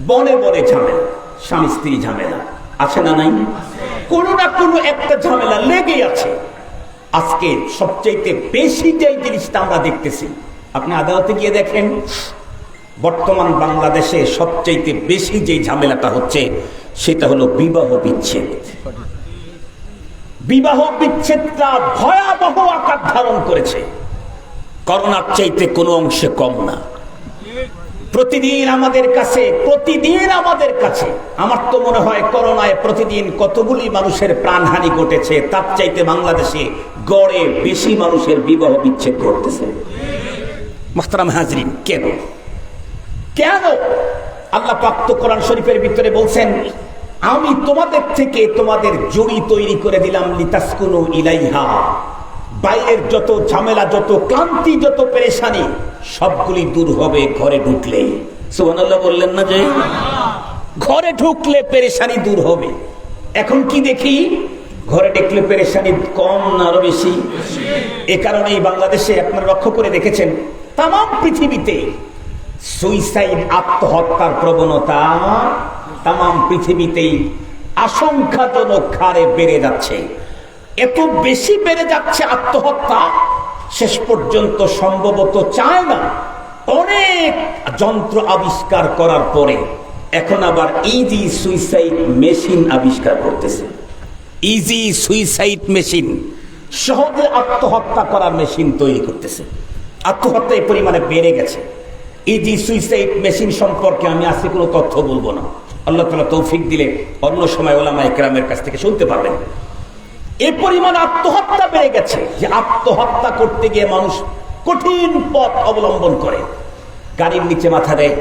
বনে বনে ঝামেলা, স্বামী স্ত্রী ঝামেলা, আছে না নাই? কোনো না কোনো একটা ঝামেলা লেগেই আছে। আজকে সবচাইতে বেশি যে জিনিসটা আমরা দেখতেছি, আপনি আদালতে গিয়ে দেখেন, বর্তমান বাংলাদেশে সবচাইতে বেশি যে ঝামেলাটা হচ্ছে সেটা হলো বিবাহ বিচ্ছেদ। বিবাহ বিচ্ছেদটা ভয়াবহ আকার ধারণ করেছে, করোনার চাইতে কোনো অংশে কম না। প্রতিদিন আমাদের কাছে আমার তো মনে হয় করোনায় প্রতিদিন কতগুলি মানুষের প্রাণহানি ঘটেছে, তার চাইতে বাংলাদেশে গড়ে বেশি মানুষের বিবাহ বিচ্ছেদ ঘটতেছে। মুহতারাম হাজরিন, কেন? আল্লাহ পাক তো কোরআন শরীফের ভিতরে বলছেন, আমি তোমাদের থেকে তোমাদের জড়ি তৈরি করে দিলাম লিতাসকুনু ইলাইহা। বাইরের যত ঝামেলা, যত ক্লান্তি, যত পেরেশানি সবগুলি দূর হবে ঘরে ঢুকলেই। সুবহানাল্লাহ বললেন না? যে ঘরে ঢুকলে পেরেশানি দূর হবে। এখন কি দেখি, ঘরে ঢুকলে পেরেশানি কম না আরো বেশি? এ কারণেই বাংলাদেশে আপনারা লক্ষ্য করে দেখেছেন, তাম পৃথিবীতে সুইসাইড, আত্মহত্যার প্রবণতা তাম পৃথিবীতেই আশঙ্কাজনক হারে বেড়ে যাচ্ছে। এত বেশি বেড়ে যাচ্ছে আত্মহত্যা, শেষ পর্যন্ত সম্ভবত চায় না অনেক যন্ত্র আবিষ্কার করার পরে এখন আবার ইজি সুইসাইড মেশিন আবিষ্কার করতেছে। ইজি সুইসাইড মেশিন, সহজে আত্মহত্যা করার মেশিন তৈরি করতেছে। আত্মহত্যা এই পরিমাণে বেড়ে গেছে। ইজি সুইসাইড মেশিন সম্পর্কে আমি আজকে কোনো তথ্য বলবো না, আল্লাহ তাআলা তৌফিক দিলে অন্য সময় ওলামায়ে কেরামের কাছ থেকে শুনতে পারবেন। এই পরিমাণ আত্মহত্যা বেড়ে গেছে যে আত্মহত্যা করতে গিয়ে মানুষ কঠিন পথ অবলম্বন করে। গাড়ির নিচে মাথা দেয়,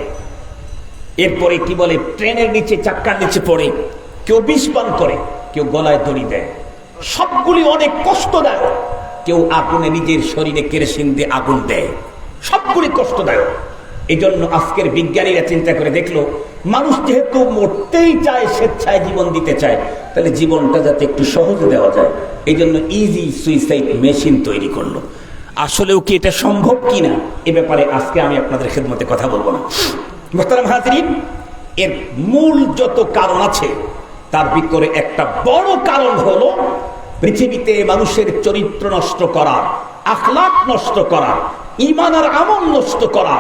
এরপরে কি বলে ট্রেনের নিচে, চাক্কার নিচে পড়ে, কেউ বিষ পান করে, কেউ গলায় দড়ি দেয়। সবগুলি অনেক কষ্টদায়ক। কেউ আগুনে নিজের শরীরে কেরোসিন দিয়ে আগুন দেয়, সবগুলি কষ্টদায়ক। এই জন্য আজকের বিজ্ঞানীরা চিন্তা করে দেখলো, মানুষ যেহেতু মরতেই চায়, স্বেচ্ছায় জীবন দিতে চায়, তাহলে জীবনটা যাতে একটু সহজে দেওয়া যায়, এই জন্য ইজি সুইসাইড মেশিন তৈরি করলো। আসলেও কি এটা সম্ভব কিনা এ ব্যাপারে আজকে আমি আপনাদের খেদমতে কথা বলবো না। মুহতারাম হাজিরিন, এর মূল যত কারণ আছে তার ভিতরে একটা বড় কারণ হলো পৃথিবীতে মানুষের চরিত্র নষ্ট করা, আখলাক নষ্ট করা, ঈমান আর আমল নষ্ট করা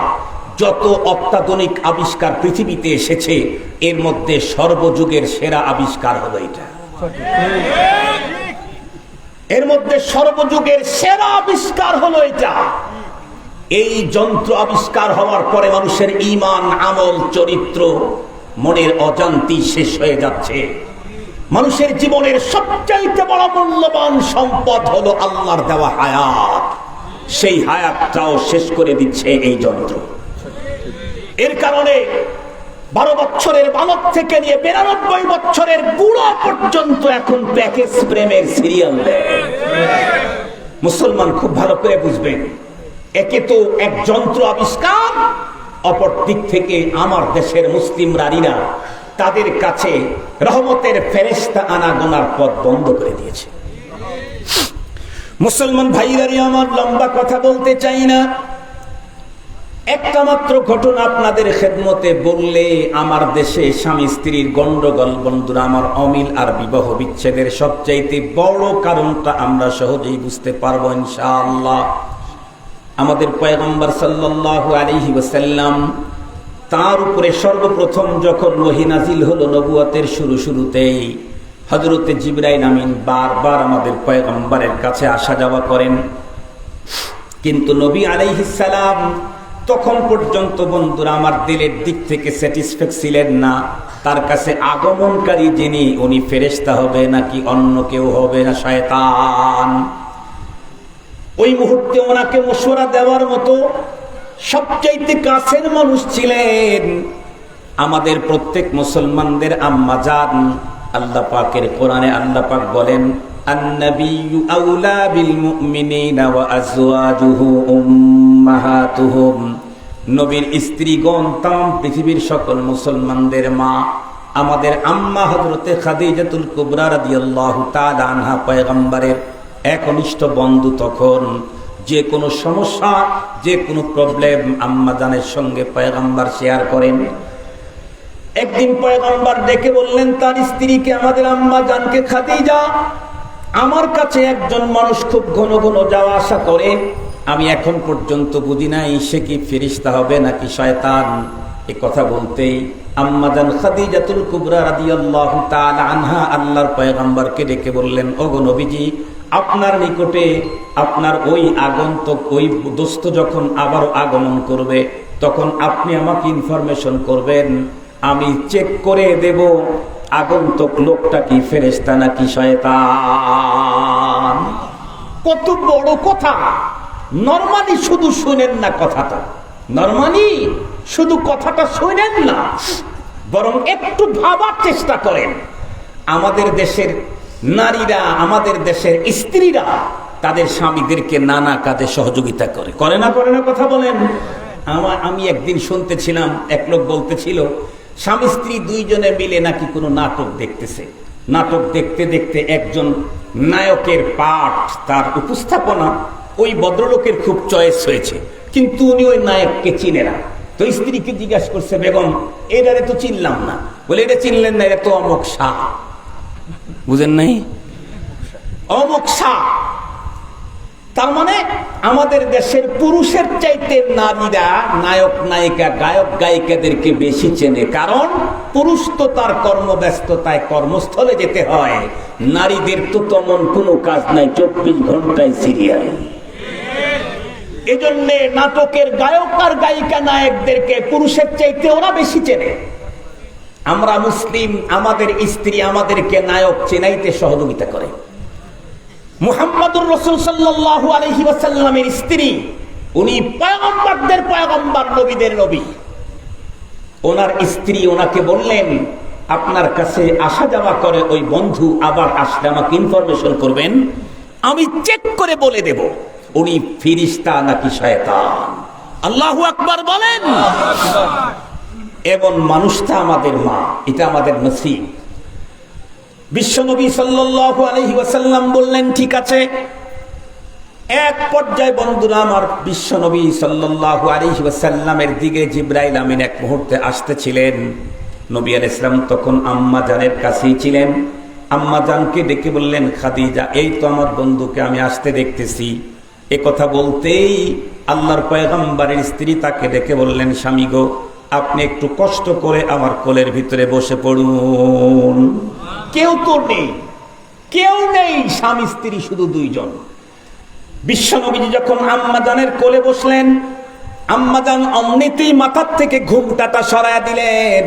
যত অত্যাধুনিক আবিষ্কার পৃথিবীতে এসেছে, এর মধ্যে সর্বযুগের সেরা আবিষ্কার হলো এটা। এর মধ্যে সর্বযুগের সেরা আবিষ্কার হলো এটা। এই যন্ত্র আবিষ্কার হওয়ার পরে মানুষের ঈমান, আমল, চরিত্র মনের অজান্তি শেষ হয়ে যাচ্ছে। মানুষের জীবনের সবচাইতে বড় মূল্যবান সম্পদ হলো আল্লাহর দেওয়া হায়াত। সেই হায়াতটাও শেষ করে দিচ্ছে এই যন্ত্র। এর কারণে 12 বছরের বালক থেকে নিয়ে 92 বছরের বুড়ো পর্যন্ত এখন প্যাকেজ প্রেমের সিরিয়াল দেয়। মুসলমান খুব ভালো করে বুঝবেন, একে তো এক যন্ত্র আবিষ্কার, অপর দিক থেকে আমার দেশের মুসলিম নারীরা তাদের কাছে রহমতের ফেরেশতা আনাগোনার পথ বন্ধ করে দিয়েছে। মুসলমান ভাইরাই আমার, লম্বা কথা বলতে চাই না, একটা মাত্র ঘটনা আপনাদের খেদমতে বললে আমার দেশে স্বামী স্ত্রীর গন্ডগোল, বন্ধুরা আমার, অমিল আর বিবাহ বিচ্ছেদের সবচাইতে বড় কারণটা আমরা সহজেই বুঝতে পারবো ইনশাআল্লাহ। আমাদের পয়গম্বর সাল্লাল্লাহু আলাইহি ওয়াসাল্লাম, তার উপরে সর্বপ্রথম যখন ওহী নাজিল হলো নবুয়তের শুরুতেই, হযরতে জিবরাইল আমিন বারবার আমাদের পয়গম্বরের কাছে আসা যাওয়া করেন, কিন্তু নবী আলাইহিস সালাম তখন পর্যন্ত বন্ধুরা আমার দিলের দিক থেকে স্যাটিসফাইড ছিলেন না। তার কাছে আগমনকারী যিনি, উনি ফেরেশতা হবে নাকি অন্য কেউ হবে, না শয়তান। ওই মুহূর্তে ওনাকে মশওয়ারা দেওয়ার মতো সবচাইতে কাছের মানুষ ছিলেন আমাদের প্রত্যেক মুসলমানদের আম্মা জান। আল্লাহ পাকের কোরআনে আল্লাহ পাক বলেন, আন-নাবিয়্যু আউলা বিল মুমিনিনা ওয়া আজওয়াজুহু উম্মাহাতুহুম। নবীর স্ত্রীগণ তাম পৃথিবীর সকল মুসলমানদের মা। আমাদের আম্মা হযরতে খাদিজাতুল কুবরা রাদিয়াল্লাহু তাআলা আনহা পয়গম্বরের একনিষ্ঠ বন্ধু। তখন যে কোনো সমস্যা, যে কোনো প্রবলেম আম্মা জানের সঙ্গে পয়গম্বর শেয়ার করেন। একদিন পয়গম্বর ডেকে বললেন তার স্ত্রীকে, আমাদের আম্মা জানকে, খাদিজা, আমার কাছে একজন মানুষ খুব ঘন ঘন যাওয়া আসা করে, আমি এখন পর্যন্ত বুঝি নাই সে কি ফেরেশতা হবে নাকি শয়তান। এই কথা বলতেই আম্মা জান খাদিজাতুল কুবরা রাদিয়াল্লাহু তাআলা আনহা আল্লাহর পয়গম্বরকে ডেকে বললেন, ওগো নবীজি, আপনার নিকটে আপনার ওই আগন্তুক, ওই দোস্ত যখন আবারও আগমন করবে, তখন আপনি আমাকে ইনফরমেশন করবেন, আমি চেক করে দেব আগন্তুক লোকটা কি ফেরেশতা নাকি শয়তান। কত বড় কথা! নরমালি শুধু শুনেন না কথাটা, নরমালি শুধু কথাটা শুনেন না, বরং একটু ভাবার চেষ্টা করেন। আমাদের দেশের নারীরা, আমাদের দেশের স্ত্রীরা তাদের স্বামীদেরকে নানা কাজে সহযোগিতা করে, করে না কথা বলেন। আমি একদিন শুনতেছিলাম, এক লোক বলতেছিল স্বামী স্ত্রী দুইজনে মিলে নাকি কোনো নাটক দেখতেছে। নাটক দেখতে দেখতে একজন নায়কের পাঠ, তার উপস্থাপনা ওই ভদ্রলোকের খুব চয়েস হয়েছে, কিন্তু উনি ওই নায়ককে চিনে না। তো স্ত্রীকে জিজ্ঞাসা করছে, বেগম, এটারে তো চিনলাম না। বলে, এটা চিনলেন না, এটা তো অমুক শাহ। বুঝেন নাই? অমুক শাহ। তার মানে আমাদের দেশের পুরুষের চাইতে নারীরা নায়ক নায়িকা, গায়ক গায়িকাদেরকে বেশি চেনে, কারণ পুরুষ তো তার কর্মব্যস্ততায় কর্মস্থলে যেতে হয়, নারীদের তো তেমন কোনো কাজ নাই, 24 ঘন্টায় সিরিয়াল। এজন্য নাটকের গায়ক আর গায়িকা নায়কদেরকে পুরুষের চাইতে ওরা বেশি চেনে। আমরা মুসলিম, আমাদের স্ত্রী আমাদেরকে নায়ক চেনাইতে সহযোগিতা করে। মুহাম্মদুর রাসূল সাল্লাল্লাহু আলাইহি ওয়াসাল্লামের স্ত্রী, উনি পয়গম্বরদের পয়গম্বর, নবীদের নবী। ওনার স্ত্রী ওনাকে বললেন, আপনার কাছে আসা যাওয়া করে ওই বন্ধু আবার আসলে আমাকে ইনফরমেশন করবেন, আমি চেক করে বলে দেব উনি ফেরেশতা নাকি শয়তান। আল্লাহু আকবার বলেন। এবং মানুষটা আমাদের মা, এটা আমাদের নসিব। বিশ্বনবী সাল্লাল্লাহু আলাইহি ওয়াসাল্লাম বললেন, ঠিক আছে। এক পর্যায়ে বন্ধুরা আমার, বিশ্বনবী সাল্লাল্লাহু আলাইহি ওয়াসাল্লামের দিকে জিবরাইল আমিন এক মুহূর্তে আসতেছিলেন। নবী আলাইহিস সালাম তখন আম্মা জানের কাছেই ছিলেন। আম্মা জানকে ডেকে বললেন, খাদিজা, এই তো আমার বন্ধুকে আমি আসতে দেখতেছি। এ কথা বলতেই আল্লাহর পয়গম্বরের স্ত্রী তাকে ডেকে বললেন, স্বামী গো, আপনি একটু কষ্ট করে আমার কোলের ভিতরে বসে পড়ুন। কেউ তো নেই, কেউ নেই, স্বামী স্ত্রী শুধু দুইজন। বিশ্বনবীজি যখন আম্মাজানের কোলে বসলেন, আম্মাজান অমনিতেই মাথার থেকে ঘুমটাটা সরায় দিলেন।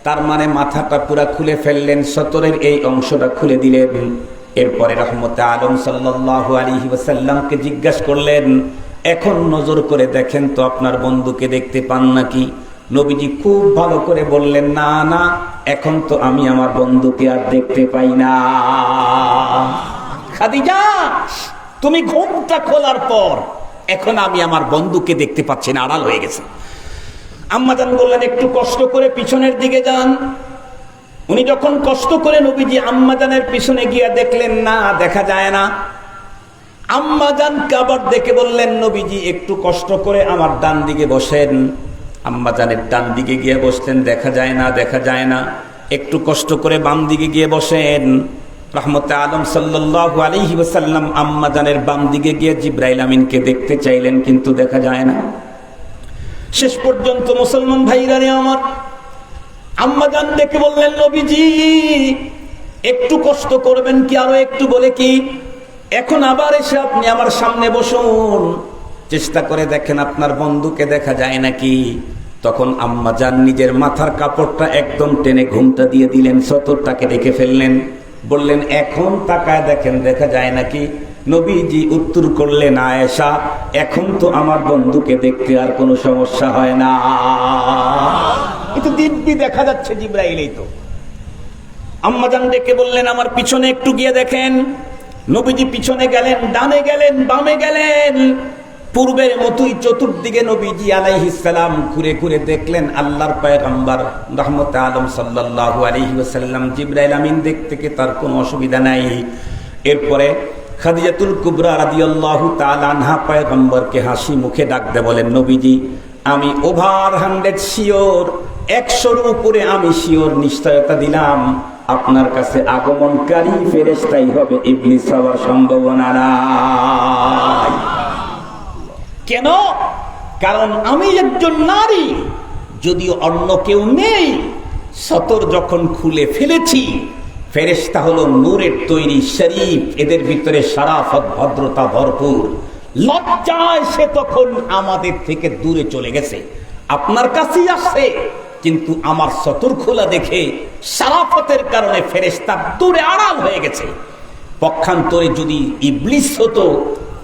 তার মানে মাথাটা পুরা খুলে ফেললেন, সতরের এই অংশটা খুলে দিলেন। এরপরে রহমতে আলম সাল্লাল্লাহু আলাইহি ওয়াসাল্লামকে জিজ্ঞাসা করলেন, এখন নজর করে দেখেন তো আপনার বন্ধুকে দেখতে পান নাকি? নবীজি খুব ভালো করে বললেন, না না, এখন তো আমি আমার বন্ধুকে আর দেখতে পাই না। খাদিজা, তুমি ঘুমটা খোলার পর এখন আমি আমার বন্ধুকে দেখতে পাচ্ছি না, আড়াল হয়ে গেছে। আম্মাজান বললেন, একটু কষ্ট করে পিছনের দিকে যান। উনি যখন কষ্ট করে নবীজি আম্মাজানের পিছনে গিয়ে দেখলেন, না, দেখা যায় না। আম্মাজানকে আবার দেখে বললেন, নবীজি একটু কষ্ট করে আমার ডান দিকে বসেন। আম্মাজানের ডান দিকে গিয়ে বসলেন, দেখা যায় না, দেখা যায় না। একটু কষ্ট করে বাম দিকে গিয়ে বসেন। রহমতে আলম সাল্লাল্লাহু আলাইহি ওয়াসাল্লাম আম্মাজানের বাম দিকে গিয়ে জিবরাইল আমিনকে দেখতে চাইলেন, কিন্তু দেখা যায় না। শেষ পর্যন্ত মুসলমান ভাইরা রে আমার, আম্মাজান দেখে বললেন, নবীজি একটু কষ্ট করবেন কি, আরো একটু বলে কি, এখন আবার এসে আপনি আমার সামনে বসুন, চেষ্টা করে দেখেন আপনার বন্ধুকে দেখা যায় নাকি। তখন আম্মাজান নিজের মাথার কাপড়টা একদম টেনে ঘুমটা দিয়ে দিলেন, সতরটাকে রেখে ফেললেন, বললেন, এখন তাকায় দেখেন দেখা যায় নাকি। নবীজি উত্তর করলেন, আয়েশা, এখন তো আমার বন্ধুকে দেখতে আর কোনো সমস্যা হয় না। এটা দিব্যি দেখা যাচ্ছে জিবরাইলই তো। আম্মাজান ডেকে বললেন, আমার পিছনে একটু গিয়ে দেখেন। নবীজি পিছনে গেলেন, ডানে গেলেন, বামে গেলেন, পূর্বের মতোই চতুর্দিকে নবীজি আলাইহিস সালাম ঘুরে ঘুরে দেখলেন আল্লাহর পয়গম্বর রহমতে আলম সাল্লাল্লাহু আলাইহি ওয়াসাল্লাম জিবরাইল আমিন দেখতে তার কোনো অসুবিধা নাই। এরপরে খাদিজাতুল কুবরা রাদিয়াল্লাহু তাআলা আনহা পয়গম্বরকে হাসি মুখে ডাকতে বলেন, নবীজি আমি ওভার 100 শিওর, 100-এর উপরে আমি শিওর নিশ্চয়তা দিলাম আপনার কাছে আগমনকারী ফেরেশতাই হবে, ইবলিস হওয়ার সম্ভাবনা নাই। কেন? কারণ আমি একজন নারী, যদিও অন্য কেউ নেই, সতর যখন খুলে ফেলেছি, ফেরেশতা হলো নূরের তৈরি, শরীফ, এদের ভিতরে শরাফত ভদ্রতা ভরপুর। লজ্জায় সে তখন আমাদের থেকে দূরে চলে গেছে, আপনার কাছেই আসছে, কিন্তু আমার সতর খোলা দেখে শরাফতের কারণে ফেরেশতা দূরে আড়াল হয়ে গেছে। পক্ষান্তরে যদি ইবলিস হতো,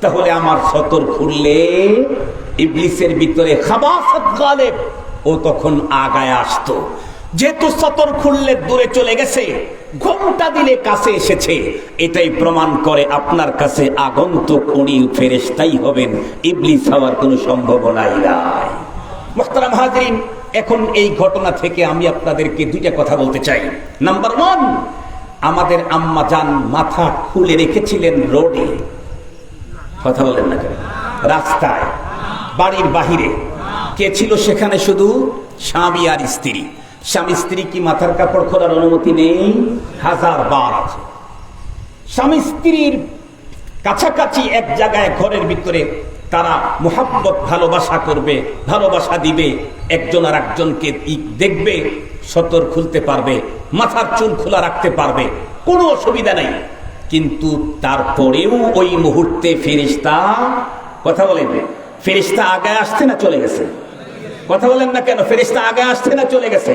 তাহলে আমার সতর খুললে ইবলিসের ভিতরে খাবাসাত গালেব, ও তখন আগায় আসতো। যেহেতু সতর খুললে দূরে চলে গেছে, ঘোমটা দিলে কাছে এসেছে, এটাই প্রমাণ করে আপনার কাছে আগন্তুক উনি ফেরেশতাই হবেন, ইবলিস হওয়ার কোনো সম্ভাবনাই নাই। মুহতারাম হাজরিন, এখন এই ঘটনা থেকে আমি আপনাদেরকে দুইটা কথা বলতে চাই। নাম্বার 1, আমাদের আম্মাজান মাথা খুলে রেখেছিলেন রোডে, কথা বলেন না কেন, রাস্তায়, বাড়ির বাহিরে। কে ছিল সেখানে? শুধু স্বামী আর স্ত্রী। স্বামী স্ত্রী কি মাথার কাপড় খোলার অনুমতি নেই? 1000 বার আছে। স্বামী স্ত্রীর কাছাকাছি এক জায়গায় ঘরের ভিতরে তারা মোহাব্বত ভালোবাসা করবে, ভালোবাসা দিবে, একজন আর একজনকে দেখবে, সতর খুলতে পারবে, মাথার চুল খোলা রাখতে পারবে, কোনো অসুবিধা নাই। কিন্তু তারপরেও ওই মুহূর্তে ফেরেশতা, কথা বলেন, ফেরেশতা আগে আসছে না চলে গেছে? কথা বলেন না কেন? ফেরেশতা আগে আসছে না চলে গেছে?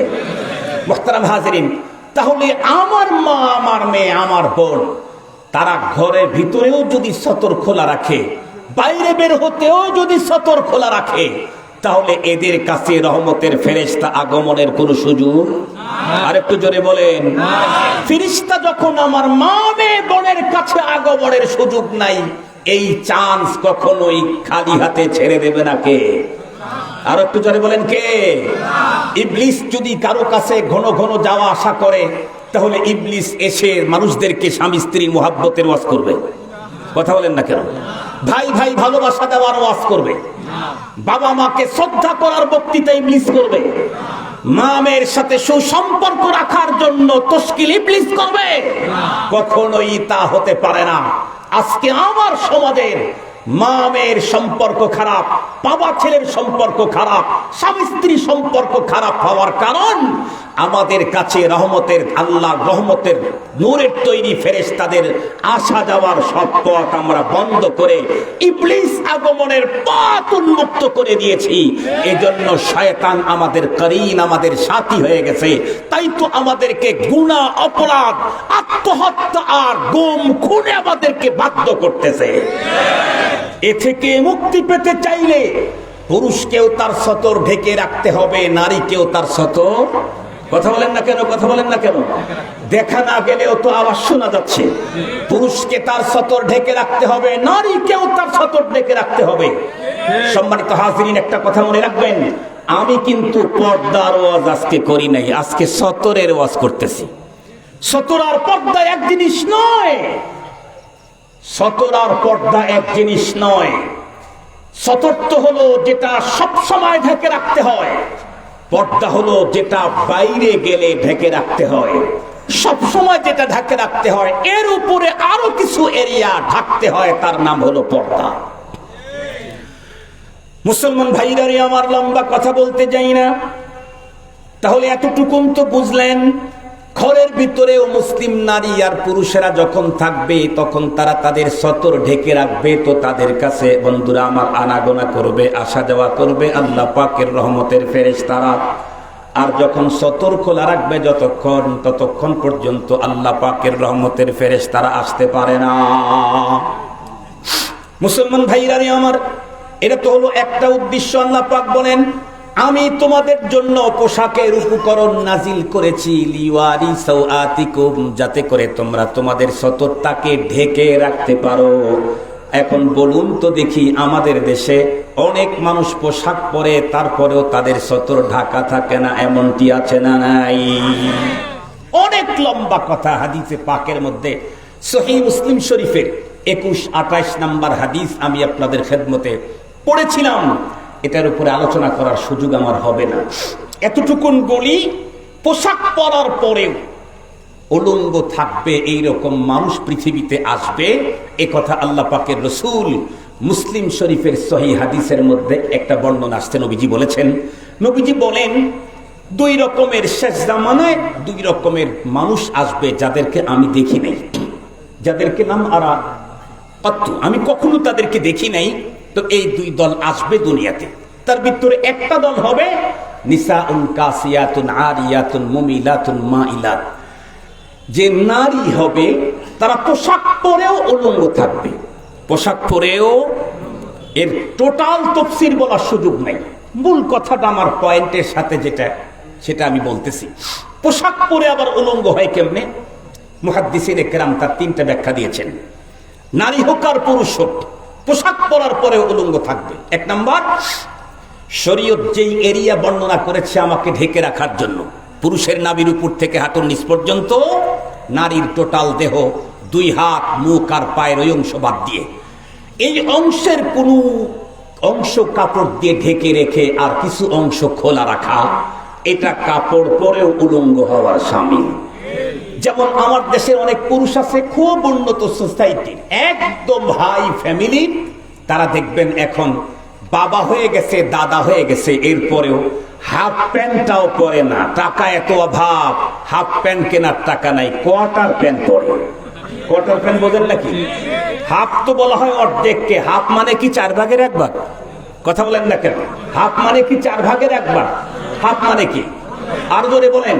মুহতারাম হাজিরিন, তাহলে আমার মা, আমার মেয়ে, আমার বোন, তারা ঘরের ভিতরেও যদি সতর খোলা রাখে, বাইরে বের হতেও যদি সতর খোলা রাখে, তাহলে এদের কাছে রহমতের ফেরেশতা আগমনের কোনো সুযোগ? আরেকটু জোরে বলেন। ফেরেশতা যখন আমার মা মেয়ে বোনের কাছে আগমনের সুযোগ নাই, এই চান্স কখনোই খালি হাতে ছেড়ে দেবে না কে? আর একটু জোরে বলেন, কে? ইবলিস যদি কারো কাছে ঘন ঘন যাওয়া আসা করে, তাহলে ইবলিস এসে মানুষদেরকে স্বামী স্ত্রীর মোহাব্বতের ওয়াজ করবে, কথা বলেন না কেন? ভাই ভাই ভালোবাসা দেওয়ার ওয়াজ করবে, বাবা মাকে শ্রদ্ধা করার বক্তৃতা ইবলিস করবে, মা মেয়ের সাথে সুসম্পর্ক রাখার জন্য তশকিল ইবলিস করবে? কখনোই তা হতে পারে না। আজকে আমার সমাজের মা মেয়ের সম্পর্ক খারাপ, বাবা ছেলের সম্পর্ক খারাপ, স্বামী স্ত্রী সম্পর্ক খারাপ হওয়ার কারণ আমাদের কাছে রহমতের আল্লাহর রহমতের নূরের তৈরি ফেরেশতাদের আসা যাওয়ার সব পথ আমরা বন্ধ করে ইবলিস আগমনের পথ উন্মুক্ত করে দিয়েছি। এজন্য শয়তান আমাদের করিন, আমাদের সাথী হয়ে গেছে। তাই তো আমাদেরকে গুনাহ, অপরাধ, আত্মহত্যা আর গুম খুনে আমাদেরকে বাধ্য করতেছে। এ থেকে মুক্তি পেতে চাইলে পুরুষকেও তার সতর ঢেকে রাখতে হবে, নারীকেও তার সতর। কথা বলেন না কেন? কথা বলেন না কেন? দেখা না গেলেও তো আওয়াজ শোনা যাচ্ছে। পুরুষকে তার সতর ঢেকে রাখতে হবে, নারীকেও তার সতর ঢেকে রাখতে হবে। সম্মানিত হাজিরিন, একটা কথা মনে রাখবেন, আমি কিন্তু পর্দার ওয়াজ আজকে করি নাই, আজকে সতরের ওয়াজ করতেছি। সতর আর পর্দা এক জিনিস নয়। সতর আর পর্দা এক জিনিস নয়। সতর তো হলো যেটা সব সময় ঢেকে রাখতে হয়, পর্দা হলো যেটা বাইরে গেলে ঢেকে রাখতে হয়। সব সময় যেটা ঢেকে রাখতে হয় এর উপরে আরো কিছু এরিয়া ঢাকতে হয়, তার নাম হলো পর্দা। মুসলমান ভাইরা রে আমার, লম্বা কথা বলতে যাই না, তাহলে এতটুকুন তো বুঝলেন, ঘরের ভিতরেও মুসলিম নারী আর পুরুষেরা যখন থাকবে তখন তারা তাদের সতর ঢেকে রাখবে। তো তাদের কাছে বন্ধুরা আমার আনাগোনা করবে, আসা যাওয়া করবে আল্লাহ পাকের রহমতের ফেরেশতারা। আর যখন সতর খোলা রাখবে ততক্ষণ পর্যন্ত আল্লাহ পাকের রহমতের ফেরেশতারা আসতে পারে না। মুসলমান ভাইরা রে আমার, এটা তো হলো একটা উদ্দেশ্য। আল্লাহ পাক বলেন, আমি তোমাদের জন্য পোশাকের উপকরণ নাজিল করেছি, লিওয়ারি সাওআতিকুম, যাতে করে তোমরা তোমাদের সতরটাকে ঢেকে রাখতে পারো। এখন বলুন তো দেখি, আমাদের দেশে অনেক মানুষ পোশাক পরে তারপরেও তাদের সতর ঢাকা থাকে না, এমনটি আছে না নাই? অনেক লম্বা কথা। হাদিসে পাকের মধ্যে সহিহ মুসলিম শরীফের 21-28 নাম্বার হাদিস আমি আপনাদের খেদমতে পড়েছিলাম। এটার উপরে আলোচনা করার সুযোগ আমার হবে না, এতটুকুন বলি, পোশাক পরার পরেও উলঙ্গ থাকবে এইরকম মানুষ পৃথিবীতে আসবে। এ কথা আল্লাহ পাকের রসুল মুসলিম শরীফের সহিহ হাদিসের মধ্যে একটা বর্ণনা আসছে। নবীজি বলেছেন, নবীজি বলেন, দুই রকমের শেষ জামানায় দুই রকমের মানুষ আসবে যাদেরকে আমি দেখি নাই, যাদেরকে নাম আরা পাত্তু, আমি কখনো তাদেরকে দেখি নাই। তো এই দুই দল আসবে দুনিয়াতে। তার ভিতরে একটা দল হবে নিসাউন কাসিয়াতুন আরিয়াতুন মুমিলাতুন মাইলাত, যে নারী হবে তারা পোশাক পরেও উলঙ্গ থাকবে। পোশাক পরেও, এর টোটাল তফসির বলার সুযোগ নাই, মূল কথাটা আমার পয়েন্টের সাথে যেটা সেটা আমি বলতেছি। পোশাক পরে আবার উলঙ্গ হয় কেমনে? মুহাদ্দিসিনে কেরাম তার 3টা ব্যাখ্যা দিয়েছেন। নারী হোক আর পুরুষ হোক, পোশাক পরার পরে উলঙ্গ থাকবে। 1 নাম্বার, শরীয়ত যেই এরিয়া বর্ণনা করেছে আমাকে ঢেকে রাখার জন্য, পুরুষের নাভির উপর থেকে হাঁটুর নিচ পর্যন্ত, নারীর টোটাল দেহ 2 হাত, মুখ আর পায়ের ওই অংশ বাদ দিয়ে, এই অংশের কোনো অংশ কাপড় দিয়ে ঢেকে রেখে আর কিছু অংশ খোলা রাখা, এটা কাপড় পরেও উলঙ্গ হওয়ার শামিল। যেমন আমার দেশের অনেক পুরুষ আছে খুব উন্নত সোসাইটির, একদম হাই ফ্যামিলির, তারা দেখবেন এখন বাবা হয়ে গেছে, দাদা হয়ে গেছে, এরপরেও হাফ প্যান্টটাও পরে না। টাকা এত অভাব, হাফ প্যান্ট কেনার টাকা নাই, কোয়ার্টার প্যান্ট পরে। কোয়ার্টার প্যান্ট বোঝেন নাকি? হাফ তো বলা হয় অর্ধেককে, হাফ মানে কি 4 ভাগের 1 ভাগ? কথা বলেন না কেন? হাফ মানে কি 4 ভাগের 1 ভাগ? হাফ মানে কি? আর জোরে বলেন।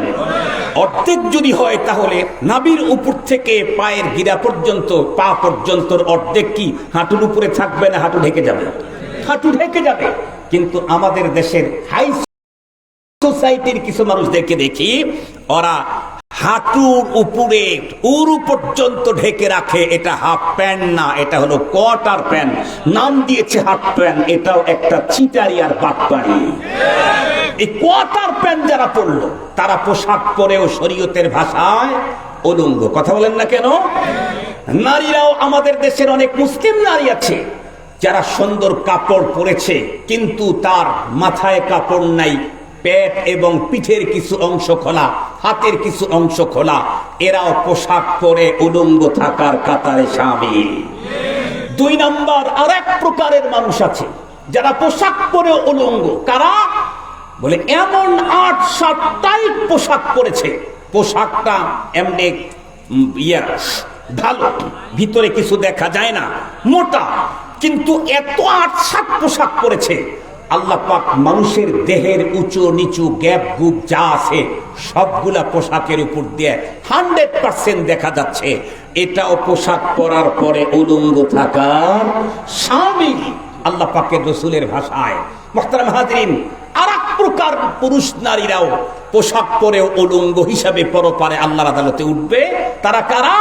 অর্ধেক যদি হয় তাহলে নাভির উপর থেকে পায়ের গিরা পর্যন্ত, পা পর্যন্ত অর্ধেক কি হাঁটুর উপরে থাকবে না হাঁটু ঢেকে যাবে? হাঁটু ঢেকে যাবে। কিন্তু আমাদের দেশের হাই সোসাইটির কিছু মানুষদেরকে দেখি, ওরা হাঁটুর উপরে উরু পর্যন্ত ঢেকে রাখে। এটা হাফ প্যান্ট না, এটা হলো কোয়ার্টার প্যান্ট, নাম দিয়েছে হাফ প্যান্ট। এটাও একটা চিটারি আর বাটপাড়ি। এই কোয়ার্টার প্যান্ট যারা পরলো তারা পোশাক পরেও শরীয়তের ভাষায় উলঙ্গ। কথা বলেন না কেন? নারীরাও আমাদের দেশের অনেক মুসলিম নারী আছে যারা সুন্দর কাপড় পরেছে, কিন্তু তার মাথায় কাপড় নাই, পেট এবং পিঠের কিছু অংশ খোলা, হাতের কিছু অংশ খোলা, এরাও পোশাক পরে উলঙ্গ থাকার কাতারে শামিল। দুই নাম্বার আর এক প্রকারের মানুষ আছে যারা পোশাক পরে উলঙ্গ। কারা? বলে এমন 8-7 টাইপ পোশাক পরেছে, পোশাকটা এমনি ভালো, ভিতরে কিছু দেখা যায় না, মোটা, কিন্তু এত 8-7 পোশাক পরেছে আল্লাহ পাক মানুষের দেহের উঁচু নিচু গ্যাপ গুপ যা আছে সবগুলা পোশাকের উপর দিয়ে 100% দেখা যাচ্ছে। এটাও পোশাক পরার পরে উলঙ্গ থাকার শামিল আল্লাহ পাকের রসুলের ভাষায়। মুহতারাম হাজরিন, আর এক প্রকার পুরুষ নারীরাও পোশাক পরে উলঙ্গ হিসাবে পরপারে আল্লাহর আদালতে উঠবে। তারা কারা?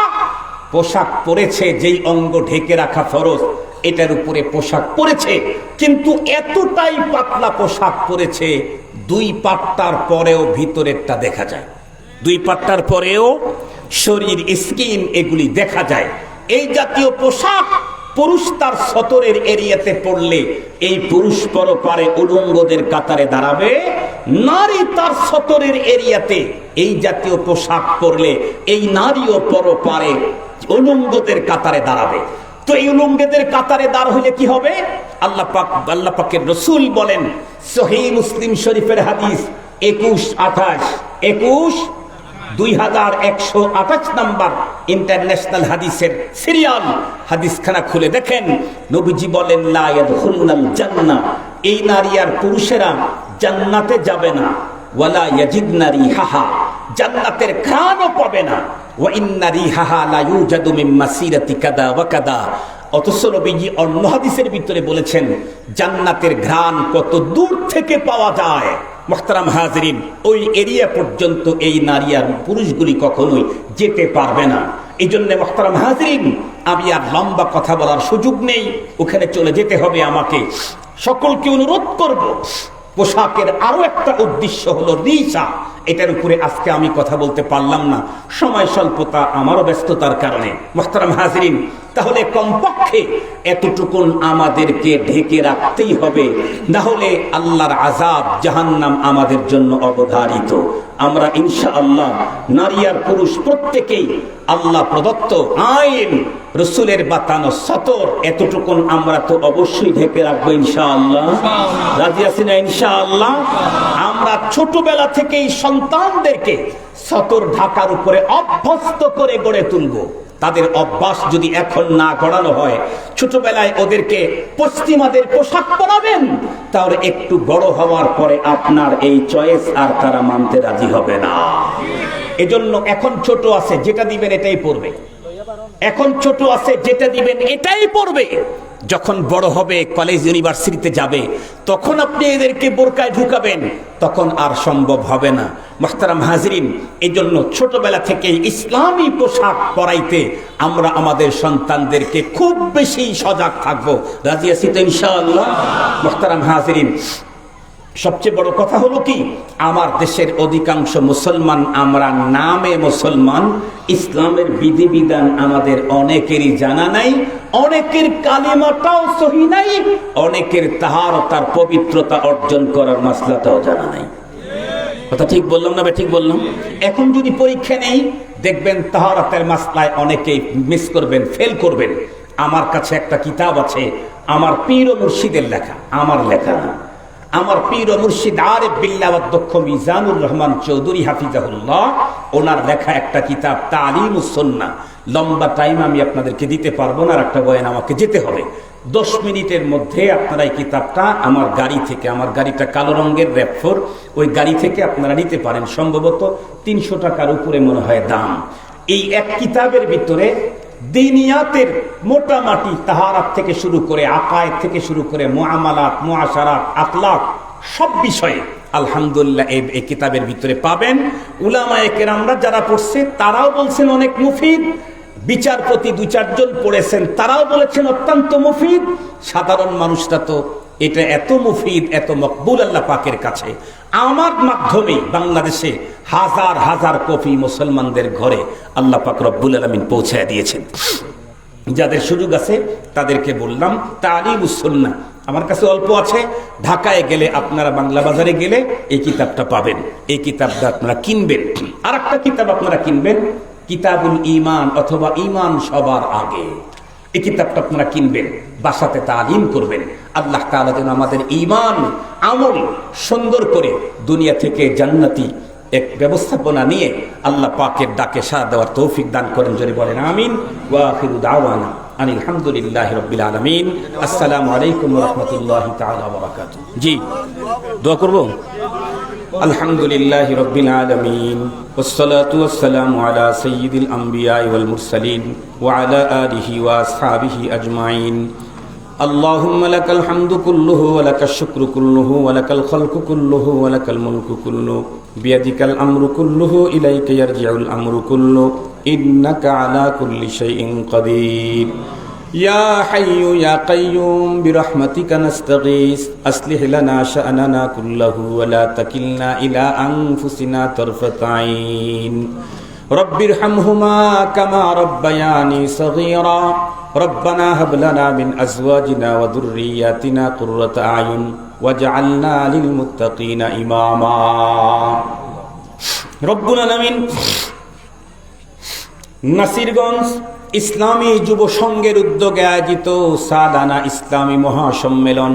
পোশাক পরেছে যেই অঙ্গ ঢেকে রাখা ফরজ এটার উপরে পোশাক পরেছে, কিন্তু এতটাই পাতলা পোশাক পরেছে 2 পাট্টার পরেও ভিতরেরটা দেখা যায়, 2 পাট্টার পরেও শরীর স্কিন এগুলি দেখা যায়। এই জাতীয় পোশাক পুরুষ তার সতরের এরিয়াতে পড়লে এই পুরুষ পরপারে উলঙ্গদের কাতারে দাঁড়াবে, নারী তার সতরের এরিয়াতে এই জাতীয় পোশাক পরলে এই নারীও পরপারে উলঙ্গদের কাতারে দাঁড়াবে। তো এই উলঙ্গদের কাতারে দাঁড় হইলে কি হবে? আল্লাহ পাকের রসুল বলেন, সহিহ মুসলিম শরীফের হাদিস 2128 নাম্বার ইন্টারন্যাশনাল হাদিসের সিরিয়াল হাদিসখানা খুলে দেখেন, নবীজি বলেন লা ইয়াদখুলুনাল জান্নাহ, এই নারী আর পুরুষেরা জান্নাতে যাবে না, ওয়ালা ইয়াজিদনা রিহাহা, জান্নাতের ঘ্রাণও পাবে না, ওয়া ইন্না রিহাহা লা ইউজাদু মিন মাসিরাতি কাদা ওয়া কাদা। অথচ নবীজি অন্য হাদিসের ভিতরে বলেছেন জান্নাতের ঘ্রাণ কত দূর থেকে পাওয়া যায়। মুহতারাম হাজরিন, ওই এরিয়া পর্যন্ত এই নারী আর পুরুষগুলি কখনোই যেতে পারবে না। এই জন্য মুহতারাম হাজরিন, আমি আর লম্বা কথা বলার সুযোগ নেই, ওখানে চলে যেতে হবে আমাকে। সকলকে অনুরোধ করব, পোশাকের আরো একটা উদ্দেশ্য হলো রিসা। এটার উপরে আজকে আমি কথা বলতে পারলাম না, সময় স্বল্পতা, আমারও ব্যস্ততার কারণে। মুহতারাম হাজরিন, তাহলে কমপক্ষে এতটুকুন আমাদেরকে ঢেকে রাখতেই হবে, না হলে আল্লাহর আযাব জাহান্নাম আমাদের জন্য অবধারিত। আমরা ইনশাআল্লাহ নারী আর পুরুষ প্রত্যেকেই আল্লাহ প্রদত্ত আইন, রসুলের বাতানো সতর, এতটুকুন আমরা তো অবশ্যই ঢেকে রাখবো ইনশাআল্লাহ। রাজি আছি না ইনশাআল্লাহ? আমরা ছোটবেলা থেকেই সন্তানদেরকে সতর ঢাকার উপরে অভ্যস্ত করে গড়ে তুলবো। তাদের অভ্যাস যদি এখন না গড়ানো হয়, ছোটবেলায় ওদেরকে পশ্চিমাদের পোশাক পরাবেন, তাহলে একটু বড় হওয়ার পরে আপনার এই চয়েস আর তারা মানতে রাজি হবে না। এজন্য এখন ছোট আছে, যেটা দিবেন এটাই পড়বে। এখন ছোট আছে, যেটা দিবেন এটাই পড়বে। যখন বড় হবে, কলেজ ইউনিভার্সিটিতে যাবে, তখন আপনি এদেরকে বোরকায় ঢুকাবেন, তখন আর সম্ভব হবে না। মুহতারাম হাজরিন, এই জন্য ছোটবেলা থেকে ইসলামী পোশাক পরাইতে আমরা আমাদের সন্তানদেরকে খুব বেশি সজাগ থাকবো। রাজি আছি তো ইনশাআল্লাহ? মুহতারাম হাজরিন, সবচেয়ে বড় কথা হলো কি, আমার দেশের অধিকাংশ মুসলমান আমরা নামে মুসলমান, ইসলামের বিধিবিধান আমাদের অনেকেরই জানা নাই, অনেকের কালিমাটাও সহি নাই, অনেকের তাহারতার পবিত্রতা অর্জন করার মাসলাটাও জানা নাই। কথা ঠিক বললাম না? ঠিক বললাম? এখন যদি পরীক্ষা নেই, দেখবেন তাহারাতের মাসলায় অনেকেই মিস করবেন, ফেল করবেন। আমার কাছে একটা কিতাব আছে, আমার পীর ও মুর্শিদের লেখা, আমার লেখা না, আমার পীর ও মুর্শিদ আরিফ বিল্লাহ অধ্যক্ষ মিজানুর রহমান চৌধুরী হাফিজাহুল্লাহ, ওনার লেখা একটা কিতাব তালিমুস সুন্নাহ। লম্বা টাইম আমি আপনাদেরকে দিতে পারবো না, আর একটা বয়ান আমাকে যেতে হবে। 10 মিনিটের মধ্যে আপনারা এই কিতাবটা আমার গাড়ি থেকে, আমার গাড়িটা কালো রঙের র্যাপ4, ওই গাড়ি থেকে আপনারা নিতে পারেন। সম্ভবত 300 টাকার উপরে মনে হয় দাম। এই এক কিতাবের ভিতরে দিনিয়াতের মোটামুটি তাহারাত থেকে শুরু করে, আকায়েদ থেকে শুরু করে, মুআমালাত, মুআশারাত, আখলাক, সব বিষয়ে আলহামদুলিল্লাহ এই কিতাবের ভিতরে পাবেন। উলামায়ে কেরামরা যারা পড়ছে তারাও বলছেন অনেক মুফিদ, বিচারপতি 2-4 জন পড়েছেন, তারাও বলেছেন অত্যন্ত মুফিদ। সাধারণ মানুষরা তো এটা এত মুফিদ, এত মকবুল আল্লাহ পাকের কাছে, আমার মাধ্যমে বাংলাদেশে হাজার হাজার কপি মুসলমানদের ঘরে আল্লাহ পাক রব্বুল আলামিন পৌঁছায় দিয়েছেন। যাদের সুযোগ আছে তাদেরকে বললাম তালিমুস সুন্নাহ আমার কাছে অল্প আছে। ঢাকায় গেলে, আপনারা বাংলা বাজারে গেলে এই কিতাবটা পাবেন, এই কিতাবটা আপনারা কিনবেন। আর একটা কিতাব আপনারা কিনবেন, কিতাবুল ঈমান অথবা ঈমান সবার আগে। এই কিতাবটা আপনারা কিনবেন, বাসাতে তালিম করবেন। আল্লাহ তাআলা যেন আমাদের ঈমান আমল সুন্দর করে দুনিয়া থেকে জান্নাতি এক ব্যবস্থাপনা নিয়ে আল্লাহ পাকের ডাকে সাড়া দেওয়ার তৌফিক দান করেন। যদি বলেন আমিন। ওয়া আখিরু দাওয়ানা আনিল হামদুলিল্লাহি রাব্বিল আলামিন। আসসালামু আলাইকুম ওয়া রাহমাতুল্লাহি তাআলা ওয়া বারাকাতুহু। জি, দোয়া করব। আলহামদুলিল্লাহি রাব্বিল আলামিন ওয়াসসালাতু ওয়াসসালামু আলা সাইয়্যিদিল আমবিয়াই ওয়াল মুরসালিন ওয়া আলা আলিহি ওয়া আসহাবিহি আজমাইন। اللهم لك الحمد كله ولك الشكر كله ولك الخلق كله ولك الملك كله بيدك الأمر كله إليك يرجع الأمر كله إنك على كل شيء قدير يا حي يا قيوم برحمتك نستغيث أصلح لنا شأننا كله ولا تكلنا إلى أنفسنا طرفة عين رب ارحمهما كما ربياني صغيرا ربنا هب لنا من أزواجنا وذرياتنا قرة أعين واجعلنا للمتقين إماما ربنا العالمين নাসিরগঞ্জ ইসলামী যুব সংঘের উদ্যোগে আয়োজিত সালানা ইসলামী মহাসম্মেলন।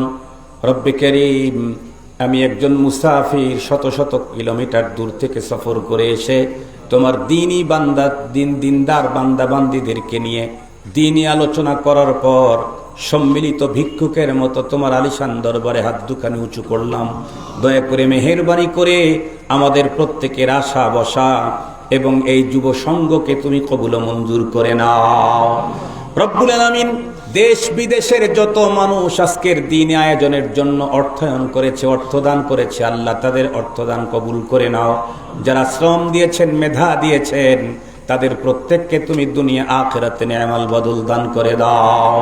রব্বে করিম, আমি একজন মুসাফির শত শত কিলোমিটার দূর থেকে সফর করে এসে তোমার দিনই বান্দা দিনদার বান্দা বান্দীদেরকে নিয়ে দিনই আলোচনা করার পর সম্মিলিত ভিক্ষুকের মতো তোমার আলিশান দরবারে হাত দুখানি উঁচু করলাম। দয়া করে মেহেরবানি করে আমাদের প্রত্যেকের আশা বসা এবং এই যুব সংঘকে তুমি কবুল মঞ্জুর করে নাও। রব্বুল আলামিন, দেশ বিদেশের যত মানুষ আজকের দিনে আয়োজনের জন্য অর্থায়ন করেছে, অর্থদান করেছে, আল্লাহ তাদের অর্থদান কবুল করে নাও। যারা শ্রম দিয়েছেন, মেধা দিয়েছেন, তাদের প্রত্যেককে তুমি দুনিয়া আখিরাতে নেয়ামাল বদল দান করে দাও।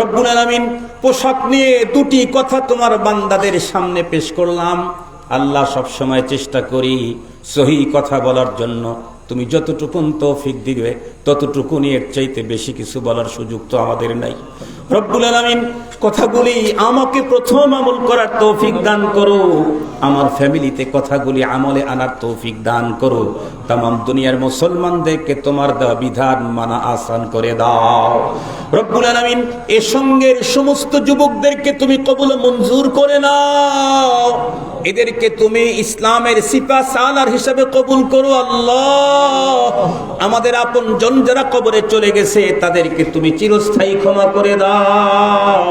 রব্বুল আলামিন, পোশাক নিয়ে দুটি কথা তোমার বান্দাদের সামনে পেশ করলাম। আল্লাহ, সব সময় চেষ্টা করি সহি কথা বলার জন্য। তুমি যতটুকুন তৌফিক দিবে ততটুকুনি, এর চাইতে বেশি কিছু বলার সুযোগ তো আমাদের নাই। রব্বুল আলামিন, কথাগুলি আমাকে প্রথম আমল করার তৌফিক দান করো, আমার ফ্যামিলিতে কথাগুলি আমলে আনার তৌফিক দান করো। তামাম দুনিয়ার মুসলমানদেরকে তোমার দেওয়া বিধান মানা আসান করে দাও। রব্বুল আলামিন, এ সঙ্গের সমস্ত যুবকদেরকে তুমি কবুল মঞ্জুর করে নাও। এদেরকে তুমি ইসলামের সিপা সালার হিসেবে কবুল করো। আল্লাহ, আমাদের আপন জন যারা কবরে চলে গেছে তাদেরকে তুমি চিরস্থায়ী ক্ষমা করে দাও।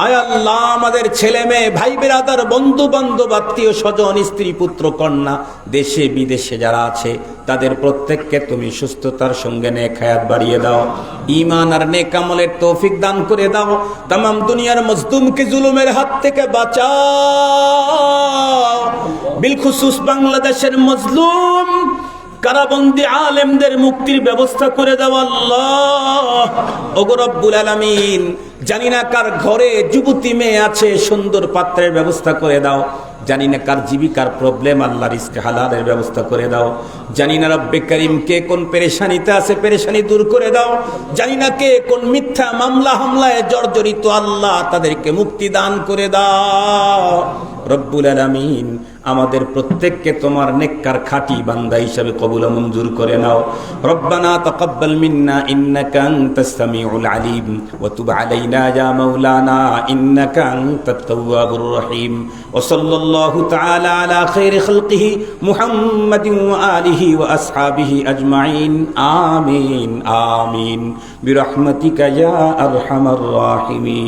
আয় আল্লাহ, আমাদের ছেলে মেয়ে, ভাই বেরাদার, বন্ধু বান্ধব, আত্মীয় স্বজন, স্ত্রী পুত্র কন্যা, দেশে বিদেশে যারা আছে তাদের প্রত্যেককে তুমি সুস্থতার সঙ্গে নেক হায়াত বাড়িয়ে দাও, ঈমান আর নেক আমলের তৌফিক দান করে দাও। তামাম দুনিয়ার মজলুমকে জুলুমের হাত থেকে বাঁচাও। বিলখুসুস বাংলাদেশের মজলুম কারাবন্দী আলেমদের মুক্তির ব্যবস্থা করে দাও। আল্লাহ, ওগো রব্বুল আলামিন, জানি না কার ঘরে যুবতী মেয়ে আছে, সুন্দর পাত্রের ব্যবস্থা করে দাও। জানি না কার জীবিকার প্রবলেম, আল্লাহ রিজকে হালালের ব্যবস্থা করে দাও। জানি না রব্বে করিম কে কোন পেরেশানিতে আছে, পেরেশানি দূর করে দাও। জানি না কে কোন মিথ্যা মামলা হামলায় জর্জরিত, আল্লাহ তাদেরকে মুক্তি দান করে দাও। রব্বুল আলামিন, আমাদের প্রত্যেককে তোমার নেককার খাঁটি বান্দা হিসেবে কবুল মঞ্জুর করে নাও। রব্বানা তাকাব্বাল মিন্না ইন্নাকা আনতাস সামিউল আলিম ওয়া তুব আলাইনা ইয়া মাওলানা ইন্নাকা আনতাত তাওয়াবুর রহিম। ওয়া সাল্লাল্লাহু তাআলা আলা খায়রি খালকিহি মুহাম্মাদিন ওয়া আলিহি ওয়া আসহাবিহি আজমাইন। আমিন আমিন বিরহমাতিকা ইয়া আরহামার রাহিমিন।